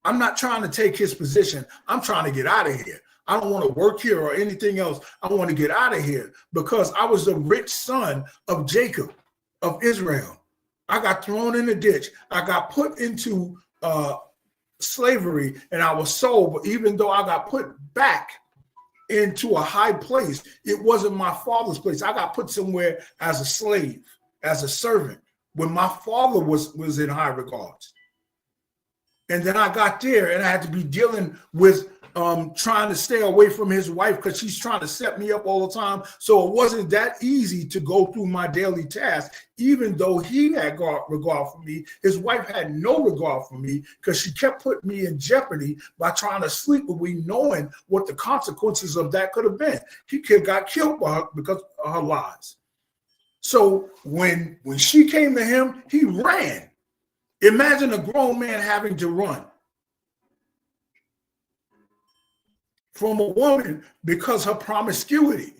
I'm not trying to take his position. I'm trying to get out of here. I don't want to work here or anything else. I want to get out of here because I was a rich son of Jacob, of Israel. I got thrown in the ditch. I got put into slavery and I was sold. But even though I got put back into a high place, it wasn't my father's place. I got put somewhere as a slave, as a servant, when my father was in high regards. And then I got there and I had to be dealing with trying to stay away from his wife because she's trying to set me up all the time. So it wasn't that easy to go through my daily tasks. Even though he had regard for me, his wife had no regard for me because she kept putting me in jeopardy by trying to sleep with me, knowing what the consequences of that could have been. He got killed by her because of her lies. So when she came to him, he ran. Imagine a grown man having to run from a woman because her promiscuity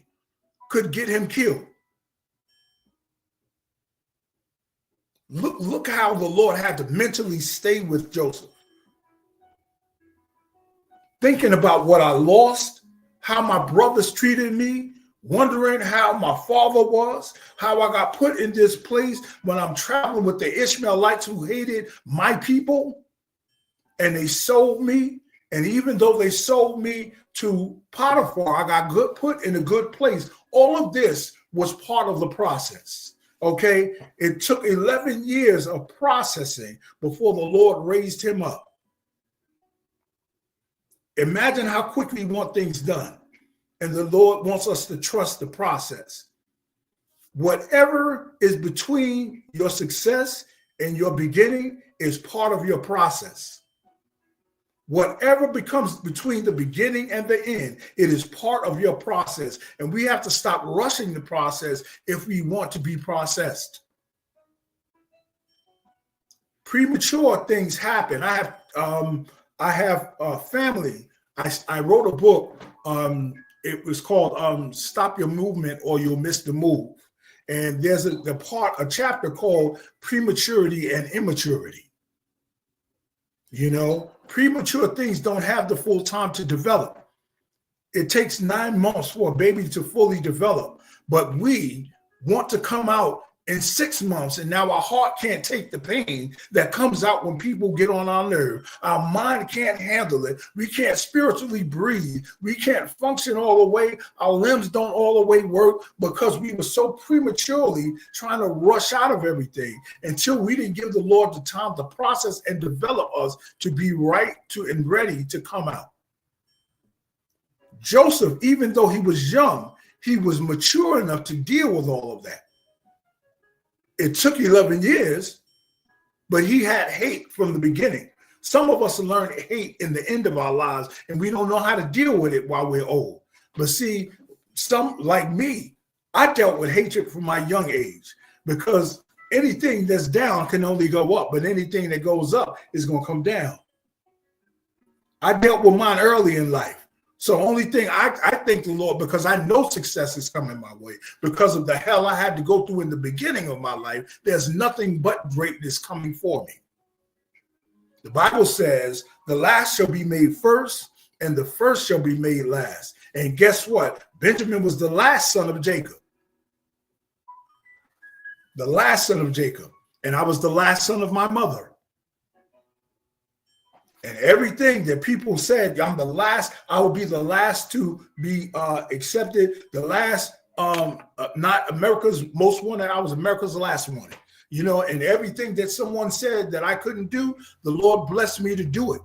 could get him killed. Look how the Lord had to mentally stay with Joseph. Thinking about what I lost, how my brothers treated me, wondering how my father was, how I got put in this place when I'm traveling with the Ishmaelites who hated my people, and they sold me. And even though they sold me to Potiphar, I got put in a good place. All of this was part of the process. Okay, it took 11 years of processing before the Lord raised him up. Imagine how quickly we want things done. And the Lord wants us to trust the process. Whatever is between your success and your beginning is part of your process. Whatever becomes between the beginning and the end, it is part of your process. And we have to stop rushing the process if we want to be processed. Premature things happen. I have family. I wrote a book. It was called Stop Your Movement or You'll Miss the Move. And there's a chapter called Prematurity and Immaturity. You know, premature things don't have the full time to develop. It takes 9 months for a baby to fully develop, but we want to come out in 6 months, and now our heart can't take the pain that comes out when people get on our nerve. Our mind can't handle it. We can't spiritually breathe. We can't function all the way. Our limbs don't all the way work because we were so prematurely trying to rush out of everything until we didn't give the Lord the time to process and develop us to be right to and ready to come out. Joseph, even though he was young, he was mature enough to deal with all of that. It took 11 years, but he had hate from the beginning. Some of us learn hate in the end of our lives, and we don't know how to deal with it while we're old. But see, some like me, I dealt with hatred from my young age because anything that's down can only go up, but anything that goes up is going to come down. I dealt with mine early in life. So only thing I thank the Lord because I know success is coming my way. Because of the hell I had to go through in the beginning of my life, there's nothing but greatness coming for me. The Bible says the last shall be made first and the first shall be made last. And guess what? Benjamin was the last son of Jacob. The last son of Jacob. And I was the last son of my mother. And everything that people said, I'm the last, I will be the last to be accepted, the last, not America's most wanted, I was America's last wanted. You know, and everything that someone said that I couldn't do, the Lord blessed me to do it.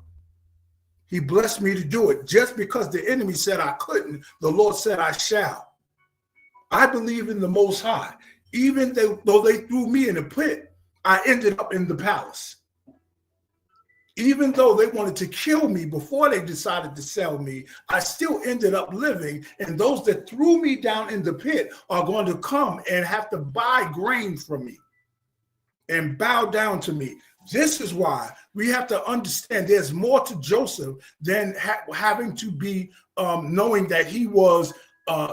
He blessed me to do it. Just because the enemy said I couldn't, the Lord said I shall. I believe in the Most High. Even though they threw me in a pit, I ended up in the palace. Even though they wanted to kill me before they decided to sell me, I still ended up living. And those that threw me down in the pit are going to come and have to buy grain from me and bow down to me. This is why we have to understand there's more to Joseph than having to be knowing that he was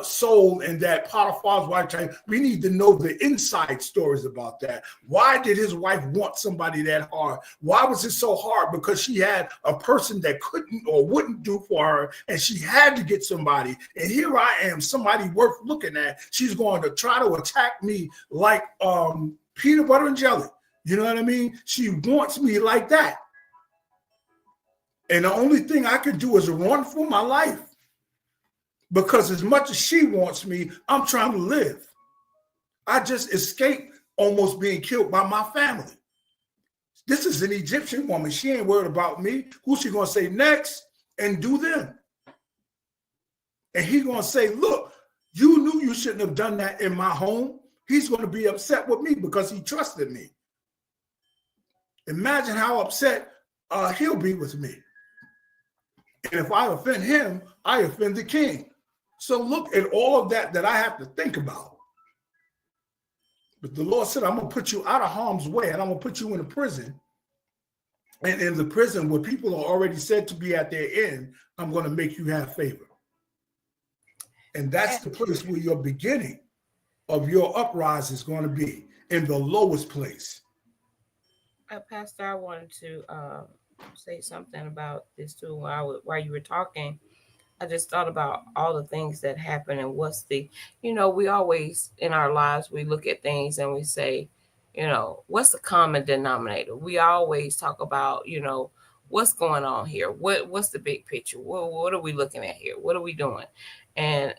sold and that Potiphar's wife. We need to know the inside stories about that. Why did his wife want somebody that hard? Why was it so hard? Because she had a person that couldn't or wouldn't do for her, and she had to get somebody. And here I am, somebody worth looking at. She's going to try to attack me like peanut butter and jelly. You know what I mean? She wants me like that. And the only thing I could do is run for my life. Because as much as she wants me, I'm trying to live. I just escaped almost being killed by my family. This is an Egyptian woman. She ain't worried about me. Who's she going to say next? And do them. And he's going to say, look, you knew you shouldn't have done that in my home. He's going to be upset with me because he trusted me. Imagine how upset he'll be with me. And if I offend him, I offend the king. So look at all of that I have to think about. But the Lord said, I'm going to put you out of harm's way, and I'm going to put you in a prison. And in the prison where people are already said to be at their end, I'm going to make you have favor. And that's the place where your beginning of your uprising is going to be, in the lowest place. Pastor, I wanted to say something about this too. While you were talking, I just thought about all the things that happen and what's the, we always in our lives, we look at things and we say, what's the common denominator? We always talk about, what's going on here? What's the big picture? What are we looking at here? What are we doing? And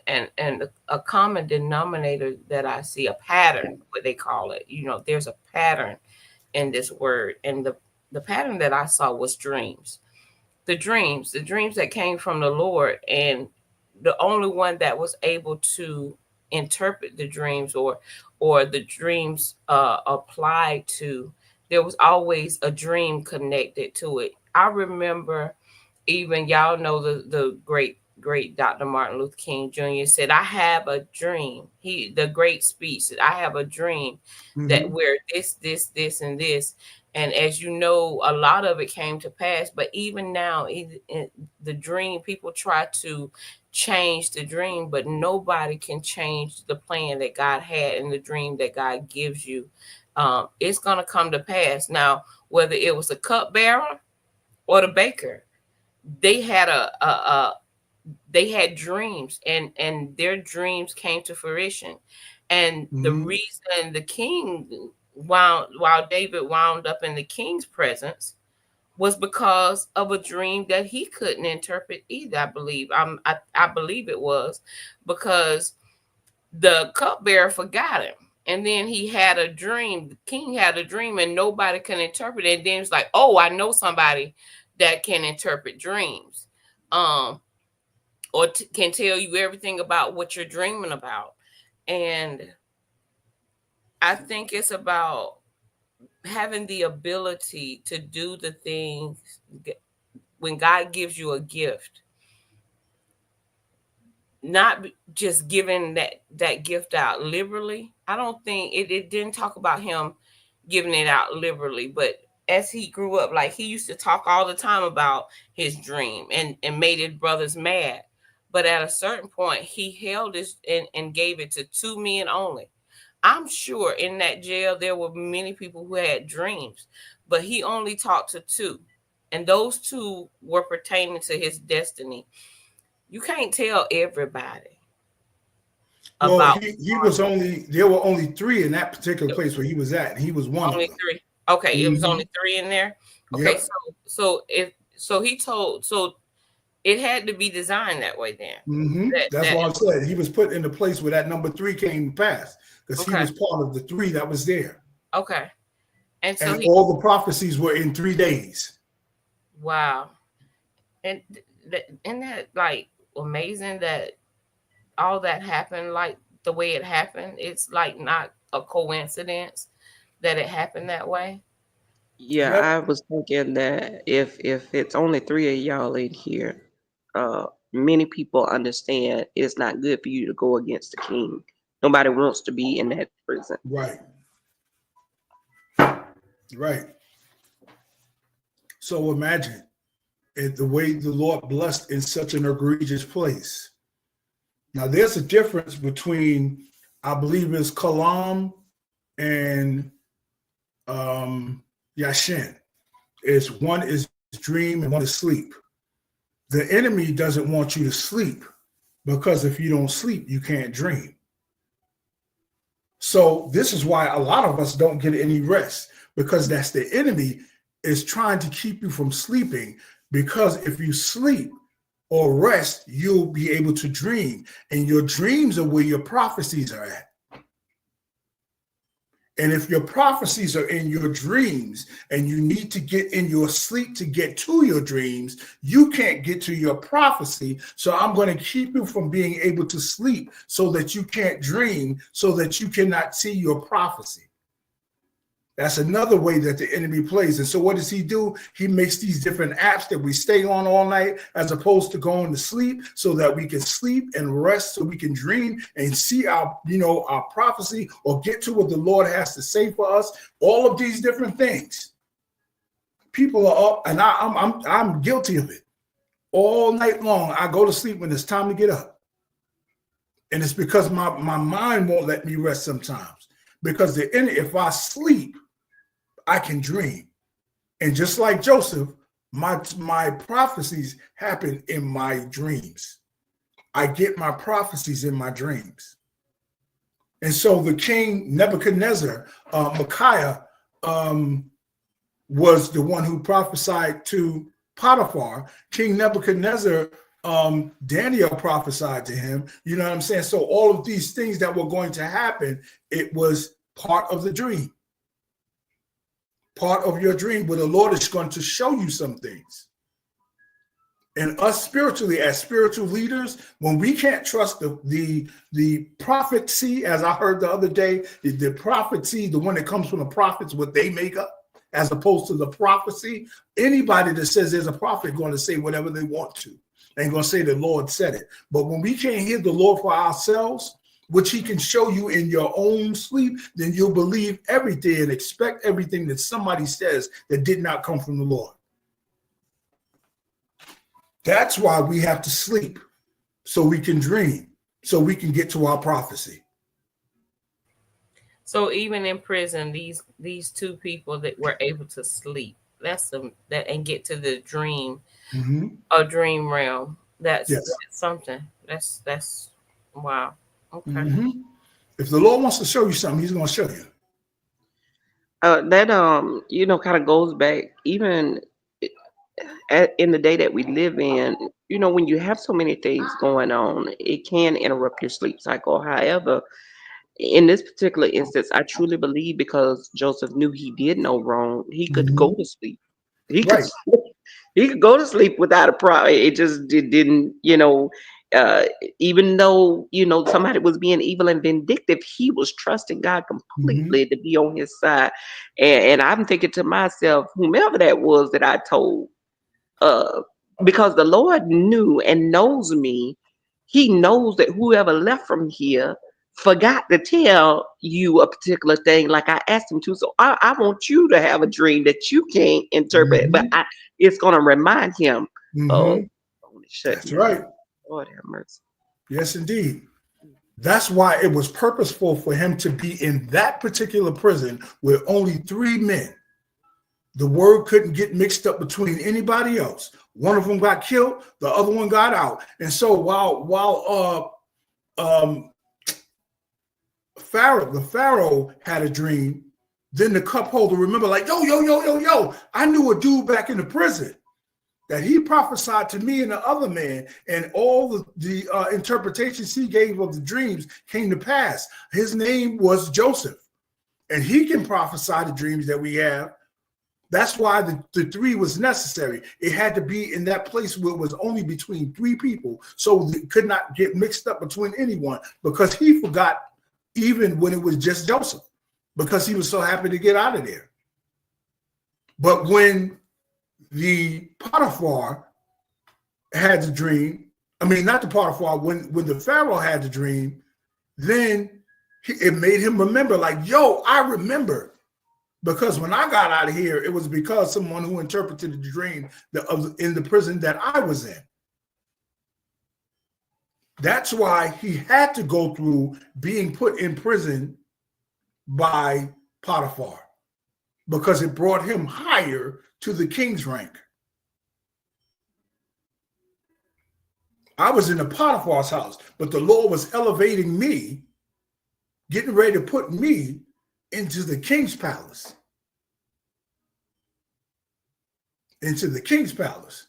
a common denominator that I see, a pattern, what they call it, there's a pattern in this word. And the pattern that I saw was dreams. The dreams that came from the Lord, and the only one that was able to interpret the dreams or the dreams applied to, there was always a dream connected to it. I remember, even y'all know the great Dr. Martin Luther King Jr. said, I have a dream. The great speech said, I have a dream that where this, and this. And as you know, a lot of it came to pass. But even now, in the dream, people try to change the dream, but nobody can change the plan that God had and the dream that God gives you. It's going to come to pass. Now, whether it was the cupbearer or the baker, they had they had dreams, and their dreams came to fruition. And the reason the king while David wound up in the king's presence was because of a dream that he couldn't interpret either. I believe I believe it was because the cupbearer forgot him. And then he had a dream. The king had a dream and nobody can interpret it. And then it's like, oh, I know somebody that can interpret dreams. Or can tell you everything about what you're dreaming about. And I think it's about having the ability to do the things when God gives you a gift, not just giving that gift out liberally. I don't think it didn't talk about him giving it out liberally, but as he grew up, like he used to talk all the time about his dream and made his brothers mad. But at a certain point, he held this and gave it to 2 men only. I'm sure in that jail, there were many people who had dreams, but he only talked to 2. And those 2 were pertaining to his destiny. You can't tell everybody. Well, there were only 3 in that particular place where he was at. And he was one only of them. 3. Okay. It was only 3 in there. Okay. Yep. So it had to be designed that way then. That's why I said he was put in the place where that number 3 came to pass, because he was part of the 3 that was there. Okay. And so all the prophecies were in 3 days. Wow. And isn't that like amazing that all that happened like the way it happened? It's like not a coincidence that it happened that way. Yeah, I was thinking that if it's only 3 of y'all in here, many people understand it's not good for you to go against the king. Nobody wants to be in that prison. Right. So imagine the way the Lord blessed in such an egregious place. Now, there's a difference between, I believe it's Kalam and Yashin. One is dream and one is sleep. The enemy doesn't want you to sleep, because if you don't sleep, you can't dream. So this is why a lot of us don't get any rest, because that's the enemy is trying to keep you from sleeping, because if you sleep or rest, you'll be able to dream, and your dreams are where your prophecies are at. And if your prophecies are in your dreams and you need to get in your sleep to get to your dreams, you can't get to your prophecy. So I'm going to keep you from being able to sleep so that you can't dream, so that you cannot see your prophecy. That's another way that the enemy plays. And so what does he do? He makes these different apps that we stay on all night as opposed to going to sleep, so that we can sleep and rest, so we can dream and see our, our prophecy, or get to what the Lord has to say for us. All of these different things. People are up, and I'm guilty of it. All night long, I go to sleep when it's time to get up. And it's because my mind won't let me rest sometimes. Because if I sleep, I can dream. And just like Joseph, my prophecies happen in my dreams. I get my prophecies in my dreams. And so the king Nebuchadnezzar, Micaiah, was the one who prophesied to Potiphar. King Nebuchadnezzar, Daniel prophesied to him. You know what I'm saying? So all of these things that were going to happen, it was part of the dream. Part of your dream, where the Lord is going to show you some things. And us spiritually, as spiritual leaders, when we can't trust the prophecy, as I heard the other day, the prophecy, the one that comes from the prophets, what they make up, as opposed to the prophecy, anybody that says there's a prophet going to say whatever they want to. They're going to say the Lord said it. But when we can't hear the Lord for ourselves, which he can show you in your own sleep, then you'll believe everything and expect everything that somebody says that did not come from the Lord. That's why we have to sleep, so we can dream, so we can get to our prophecy. So even in prison, these two people that were able to sleep, and get to the dream, a dream realm. That's something. That's wow. Okay. Mm-hmm. If the Lord wants to show you something, he's going to show you. That kind of goes back even in the day that we live in. When you have so many things going on, it can interrupt your sleep cycle. However, in this particular instance, I truly believe, because Joseph knew he did no wrong, he could go to sleep. He could he could go to sleep without a problem. It didn't, even though, somebody was being evil and vindictive, he was trusting God completely to be on his side. And I'm thinking to myself, whomever that was that I told, because the Lord knew and knows me, he knows that whoever left from here forgot to tell you a particular thing like I asked him to. So I want you to have a dream that you can't interpret, but it's going to remind him. That's right. Lord have mercy. Yes, indeed. That's why it was purposeful for him to be in that particular prison with only 3 men. The word couldn't get mixed up between anybody else. One of them got killed, the other one got out. And so while Pharaoh had a dream, then the cup holder remember, like, yo, I knew a dude back in the prison that he prophesied to me and the other man, and all the interpretations he gave of the dreams came to pass. His name was Joseph, and he can prophesy the dreams that we have. That's why the 3 was necessary. It had to be in that place where it was only between 3 people, so it could not get mixed up between anyone, because he forgot even when it was just Joseph, because he was so happy to get out of there. But when the Potiphar had the dream, not the Potiphar, when the Pharaoh had the dream, then it made him remember, like, yo, I remember. Because when I got out of here, it was because someone who interpreted the dream in the prison that I was in. That's why he had to go through being put in prison by Potiphar, because it brought him higher to the king's rank. I was in the Potiphar's house, but the Lord was elevating me, getting ready to put me into the king's palace. Into the king's palace.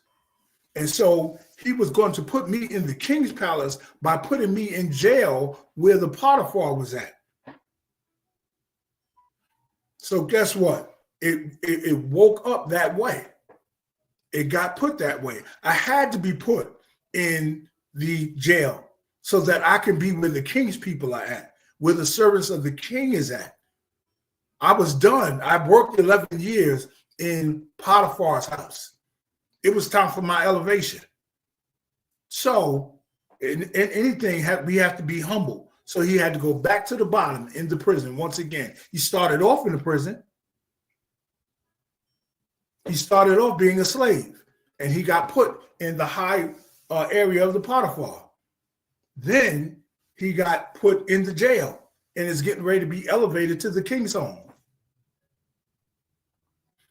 And so he was going to put me in the king's palace by putting me in jail where the Potiphar was at. So guess what? It woke up that way. It got put that way. I had to be put in the jail so that I can be where the king's people are at, where the servants of the king is at. I was done. I worked 11 years in Potiphar's house. It was time for my elevation. So in anything, we have to be humble. So he had to go back to the bottom in the prison once again. He started off in the prison. He started off being a slave, and he got put in the high area of the Potiphar. Then he got put in the jail and is getting ready to be elevated to the king's home.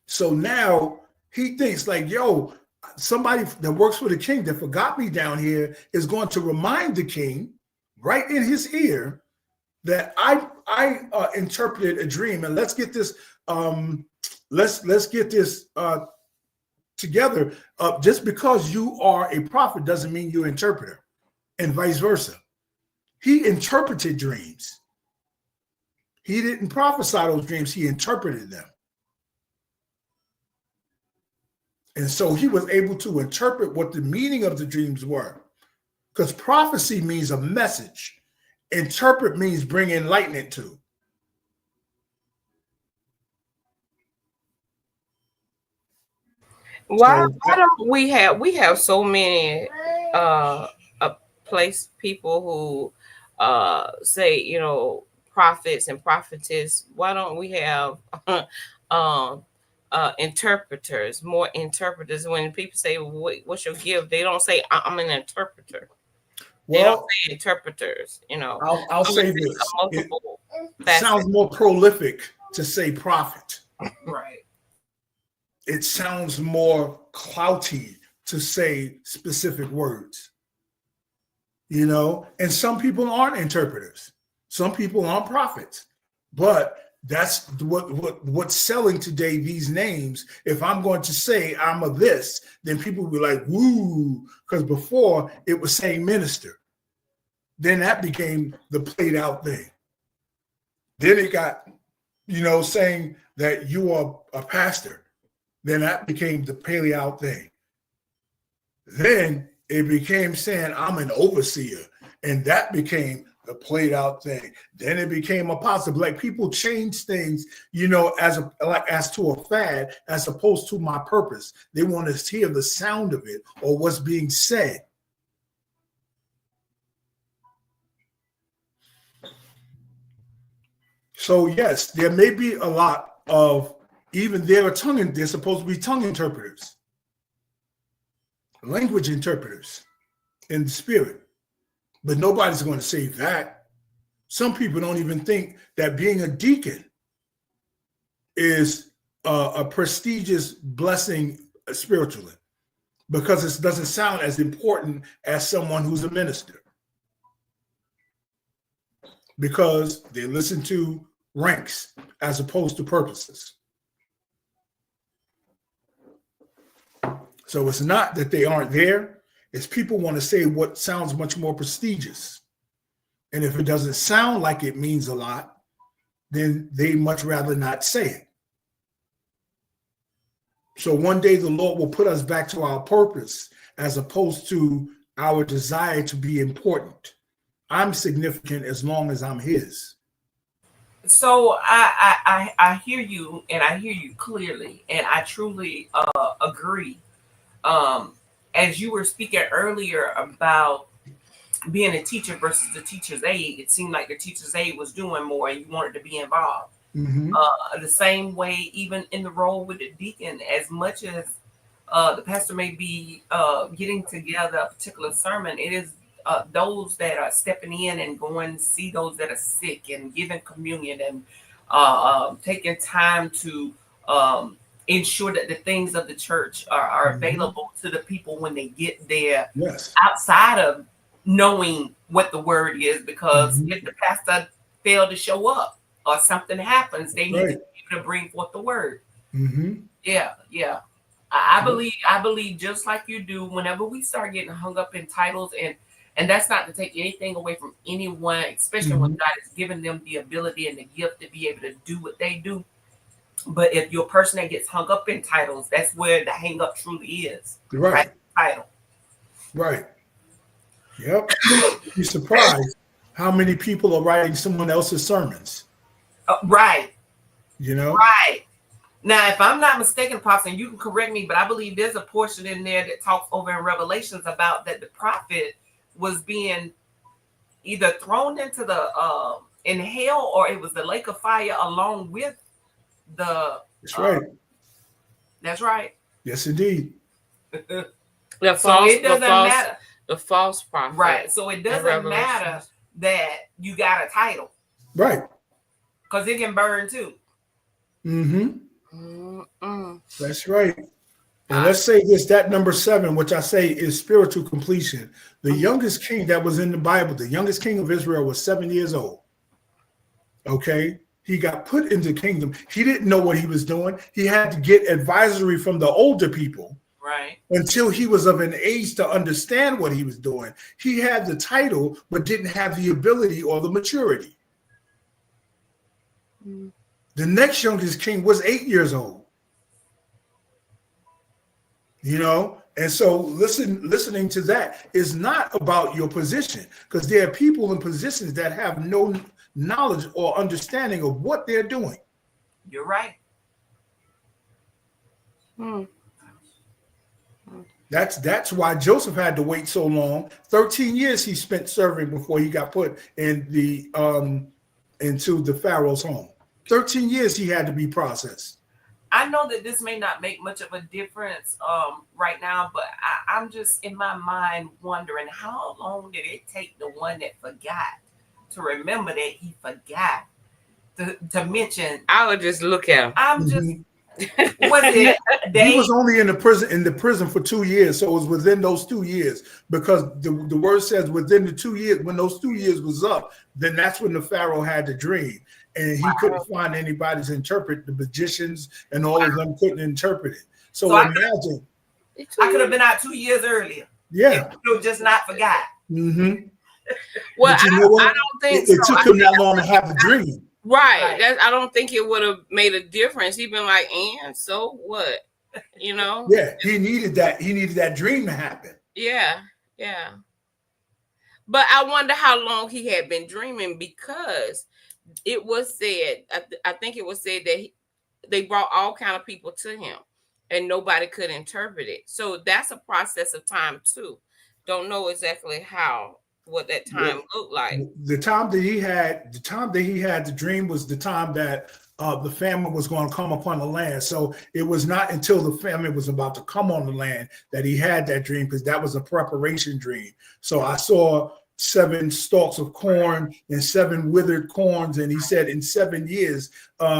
So now he thinks like, yo, somebody that works for the king that forgot me down here is going to remind the king right in his ear that I interpreted a dream, and let's get this let's get this together. Just because you are a prophet doesn't mean you're an interpreter, and vice versa. He interpreted dreams. He didn't prophesy those dreams, he interpreted them. And so he was able to interpret what the meaning of the dreams were. Because prophecy means a message. Interpret means bring enlightenment to. Why don't we have so many place people who say, you know, prophets and prophetess? Why don't we have interpreters, more interpreters? When people say, what's your gift? They don't say, I'm an interpreter. Well, they don't say interpreters, you know. I'll say this. It sounds more prolific to say prophet. Right. It sounds more clouty to say specific words. You know, and some people aren't interpreters. Some people aren't prophets. But that's what's selling today, these names. If I'm going to say I'm a this, then people will be like, woo, because before it was saying minister. Then that became the played out thing. Then it got, you know, saying that you are a pastor. Then that became the played out thing. Then it became saying I'm an overseer. And that became the played out thing. Then it became apostle. Like people change things, you know, as to a fad, as opposed to my purpose. They want to hear the sound of it or what's being said. So yes, there may be a lot of they're supposed to be tongue interpreters, language interpreters in the spirit. But nobody's going to say that. Some people don't even think that being a deacon is a prestigious blessing spiritually, because it doesn't sound as important as someone who's a minister, because they listen to ranks as opposed to purposes. So it's not that they aren't there. It's people want to say what sounds much more prestigious. And if it doesn't sound like it means a lot, then they much rather not say it. So one day the Lord will put us back to our purpose as opposed to our desire to be important. I'm significant as long as I'm his. So I hear you, and I hear you clearly, and I truly agree. As you were speaking earlier about being a teacher versus the teacher's aide, it seemed like the teacher's aide was doing more and you wanted to be involved. Mm-hmm. The same way, even in the role with the deacon, as much as the pastor may be getting together a particular sermon, it is those that are stepping in and going to see those that are sick and giving communion and taking time to ensure that the things of the church are available to the people when they get there. Yes. Outside of knowing what the word is, because if the pastor failed to show up or something happens, they need to be able to bring forth the word. Yeah. I believe just like you do, whenever we start getting hung up in titles, and that's not to take anything away from anyone, especially when God has given them the ability and the gift to be able to do what they do. But if you're a person that gets hung up in titles, that's where the hang up truly is. Right. Title. Right. Yep. You're surprised how many people are writing someone else's sermons. Right. You know? Right. Now, if I'm not mistaken, Pops, and you can correct me, but I believe there's a portion in there that talks over in Revelations about that the prophet was being either thrown into the in hell, or it was the lake of fire along with the. That's right. That's right. Yes, indeed. The So false, it doesn't matter. The false prophet. Right. So it doesn't matter that you got a title. Right. Because it can burn too. That's right. And let's say this, that number 7, which I say is spiritual completion. The youngest king that was in the Bible, the youngest king of Israel was 7 years old. Okay. He got put into the kingdom. He didn't know what he was doing. He had to get advisory from the older people. Right. Until he was of an age to understand what he was doing. He had the title, but didn't have the ability or the maturity. The next youngest king was 8 years old. You know, and so listening to that is not about your position, because there are people in positions that have no knowledge or understanding of what they're doing. You're right. That's why Joseph had to wait so long. 13 years he spent serving before he got put in the into the Pharaoh's home. 13 years he had to be processed. I know that this may not make much of a difference right now, but I'm just in my mind wondering, how long did it take the one that forgot to remember that he forgot to mention? I would just look at him. I'm just was it he was only in the prison for 2 years, so it was within those 2 years, because the word says within the 2 years, when those 2 years was up, then that's when the Pharaoh had the dream. And he couldn't find anybody to interpret. The magicians and all of them couldn't interpret it. So imagine. I could have been out 2 years earlier. Yeah. You just not forgot. Well, I don't think it took him that long to have the dream. Right. I don't think it would have made a difference. He'd been like, and so what? You know? Yeah, he needed that. He needed that dream to happen. Yeah. But I wonder how long he had been dreaming, because it was said, I think it was said that they brought all kind of people to him and nobody could interpret it. So that's a process of time too. Don't know exactly what that time looked like. The time that he had the dream was the time that the famine was going to come upon the land. So it was not until the famine was about to come on the land that he had that dream, because that was a preparation dream. So I saw 7 stalks of corn and 7 withered corns. And he said in 7 years, you're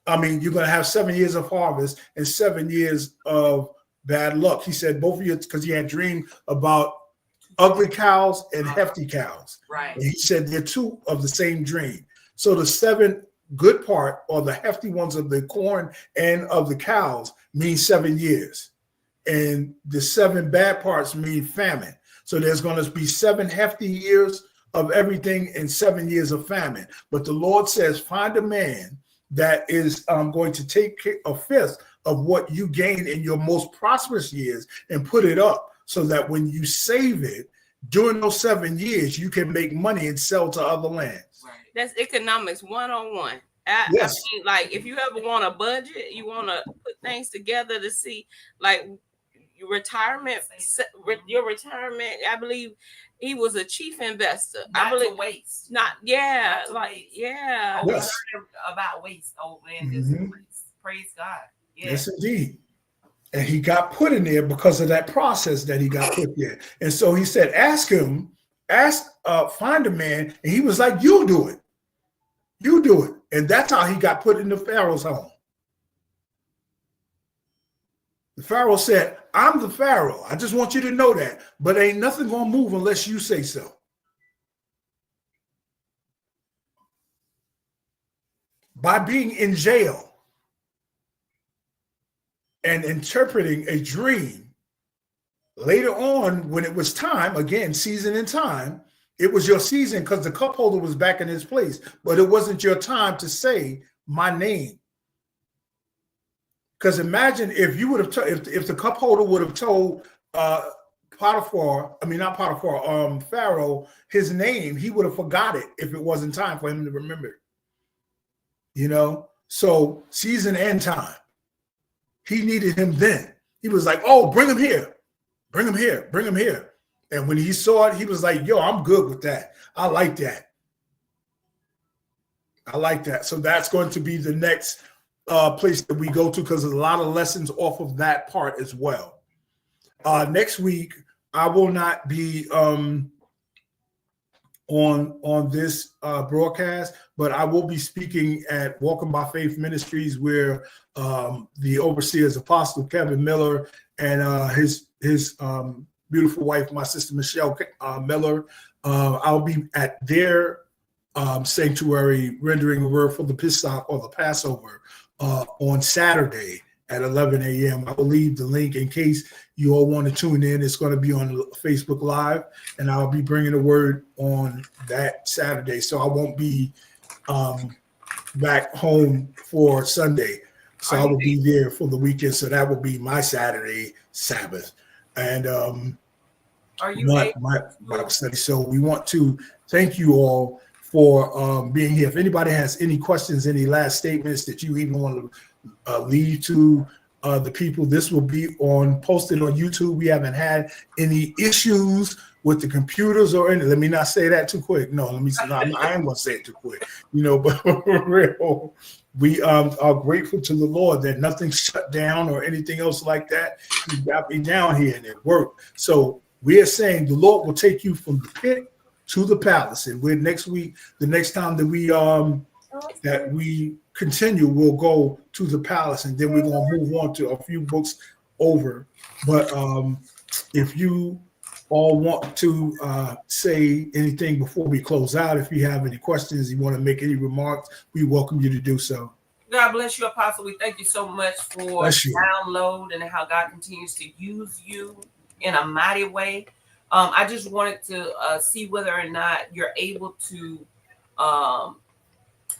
going to have 7 years of harvest and 7 years of bad luck. He said both of you, because he had dreamed about ugly cows and hefty cows. Right. And he said they're 2 of the same dream. So the 7 good part, or the hefty ones of the corn and of the cows, means 7 years. And the 7 bad parts mean famine. So there's going to be 7 hefty years of everything and 7 years of famine. But the Lord says, find a man that is going to take a fifth of what you gain in your most prosperous years and put it up, so that when you save it during those 7 years, you can make money and sell to other lands. Right. That's economics 101. Yes. I mean, like, if you ever want a budget, you want to put things together to see, like, your retirement, I believe he was a chief investor. Not I believe to waste. Not to waste. Yeah. We Yes. heard about waste over in this place. Praise God. Yes, indeed. And he got put in there because of that process that he got put there. And so he said, find a man. And he was like, you do it. You do it. And that's how he got put in the Pharaoh's home. The Pharaoh said, I'm the Pharaoh. I just want you to know that. But ain't nothing going to move unless you say so. By being in jail and interpreting a dream, later on, when it was time, again, season and time, it was your season because the cup holder was back in his place, but it wasn't your time to say my name. Because imagine if you would have, if the cup holder would have told Pharaoh his name, he would have forgot it if it wasn't time for him to remember it. You know, So season end time. He needed him then. He was like, oh, bring him here. Bring him here. Bring him here. And when he saw it, he was like, yo, I'm good with that. I like that. I like that. So that's going to be the next place that we go to, because there's a lot of lessons off of that part as well. Next week, I will not be on this broadcast, but I will be speaking at Walking by Faith Ministries, where the overseer is Apostle Kevin Miller and his beautiful wife, my sister Michelle Miller. I'll be at their sanctuary rendering a word for the Pesach, or the Passover, on Saturday at 11 a.m. I will leave the link in case you all want to tune in. It's going to be on Facebook Live, and I'll be bringing a word on that Saturday. So I won't be back home for Sunday. So I will be there for the weekend. So that will be my Saturday Sabbath. And Are you my Bible study. So we want to thank you all for being here. If anybody has any questions, any last statements that you even want to leave to the people, this will be posted on YouTube. We haven't had any issues with the computers or anything. Let me not say that too quick. No, I am going to say it too quick. But for real, we are grateful to the Lord that nothing shut down or anything else like that. He got me down here and it worked. So we are saying the Lord will take you from the pit to the palace. And we're next week, the next time that we continue, we'll go to the palace, and then we're going to move on to a few books over. But if you all want to say anything before we close out, if you have any questions, you want to make any remarks, we welcome you to do so. God bless you, Apostle. We thank you so much for download and how God continues to use you in a mighty way. I just wanted to see whether or not you're able to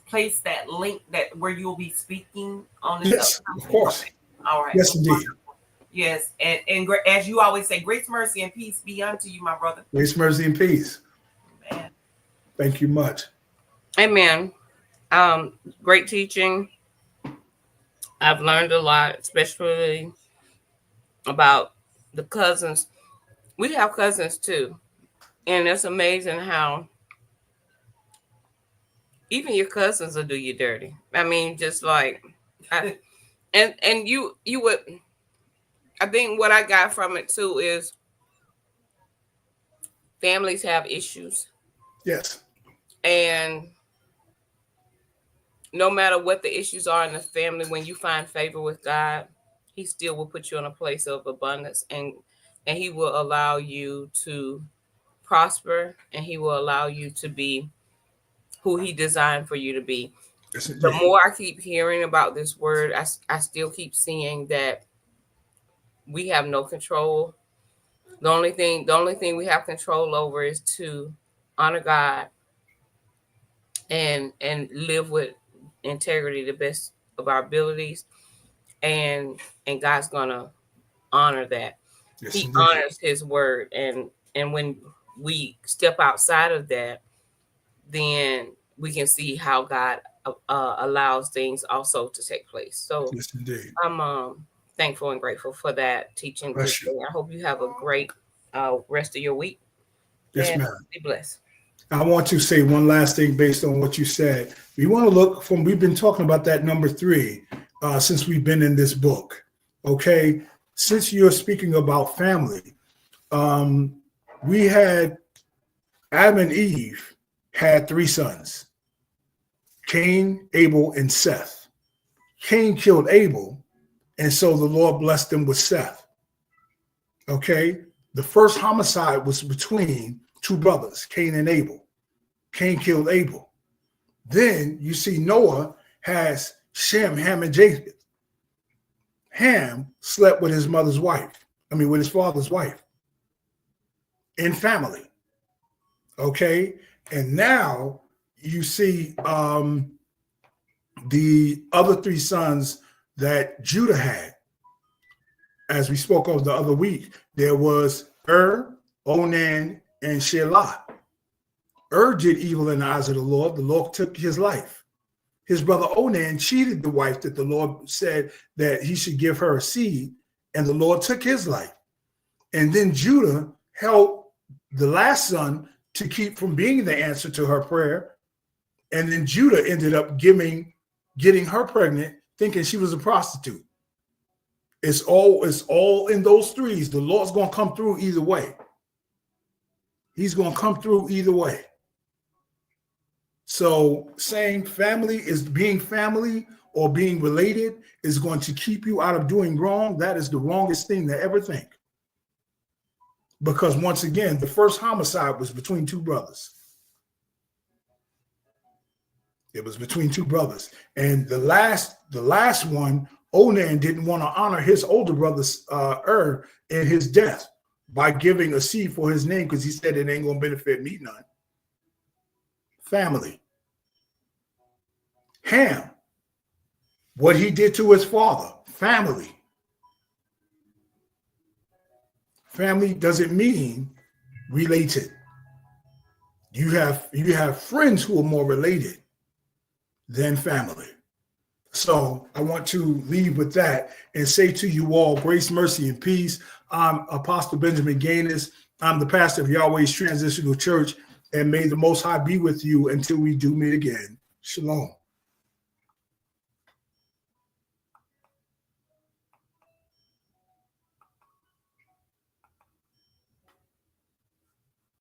place that link where you'll be speaking on this. Yes, of course. Okay. All right. Yes, indeed. Yes, and as you always say, grace, mercy, and peace be unto you, my brother. Grace, mercy, and peace. Amen. Thank you much. Amen. Great teaching. I've learned a lot, especially about the cousins. We have cousins too, and it's amazing how even your cousins will do you dirty. I mean, just like, and you would. I think what I got from it too is families have issues. Yes. And no matter what the issues are in the family, when you find favor with God, He still will put you in a place of abundance, and He will allow you to prosper, and He will allow you to be who He designed for you to be. Yes, the more I keep hearing about this word, I still keep seeing that we have no control. The only thing we have control over is to honor God and live with integrity the best of our abilities, and God's gonna honor that. Yes, He honors His word, and when we step outside of that, then we can see how God allows things also to take place. So yes, indeed. I'm thankful and grateful for that teaching. I hope you have a great rest of your week. Yes, ma'am. Be blessed. I want to say one last thing based on what you said. We want to look from, we've been talking about that number 3 since we've been in this book. Okay. Since you're speaking about family, we had Adam and Eve had 3 sons, Cain, Abel, and Seth. Cain killed Abel, and so the Lord blessed them with Seth. Okay. The first homicide was between 2 brothers, Cain and Abel. Cain killed Abel. Then you see Noah has Shem, Ham, and Japheth. Ham slept with his mother's wife. With his father's wife. In family. Okay. And now you see the other 3 sons that Judah had. As we spoke of the other week, there was Onan, and Shelah. Did evil in the eyes of the Lord. The Lord took his life. his brother Onan cheated the wife that the Lord said that he should give her a seed, and the Lord took his life. And then Judah helped the last son to keep from being the answer to her prayer. And then Judah ended up getting her pregnant, thinking she was a prostitute. It's all in those threes. The Lord's going to come through either way. He's going to come through either way. So saying family is being family or being related is going to keep you out of doing wrong. That is the wrongest thing to ever think. Because once again, the first homicide was between two brothers. It was between two brothers. And the last one, Onan didn't want to honor his older brother in his death by giving a seed for his name, because he said it ain't going to benefit me none. Family. Ham, what he did to his father. Family. Family doesn't mean related. You have friends who are more related than family. So I want to leave with that and say to you all, grace, mercy, and peace. I'm Apostle Benjamin Gaines. I'm the pastor of Yahweh's Transitional Church, and may the Most High be with you until we do meet again. Shalom.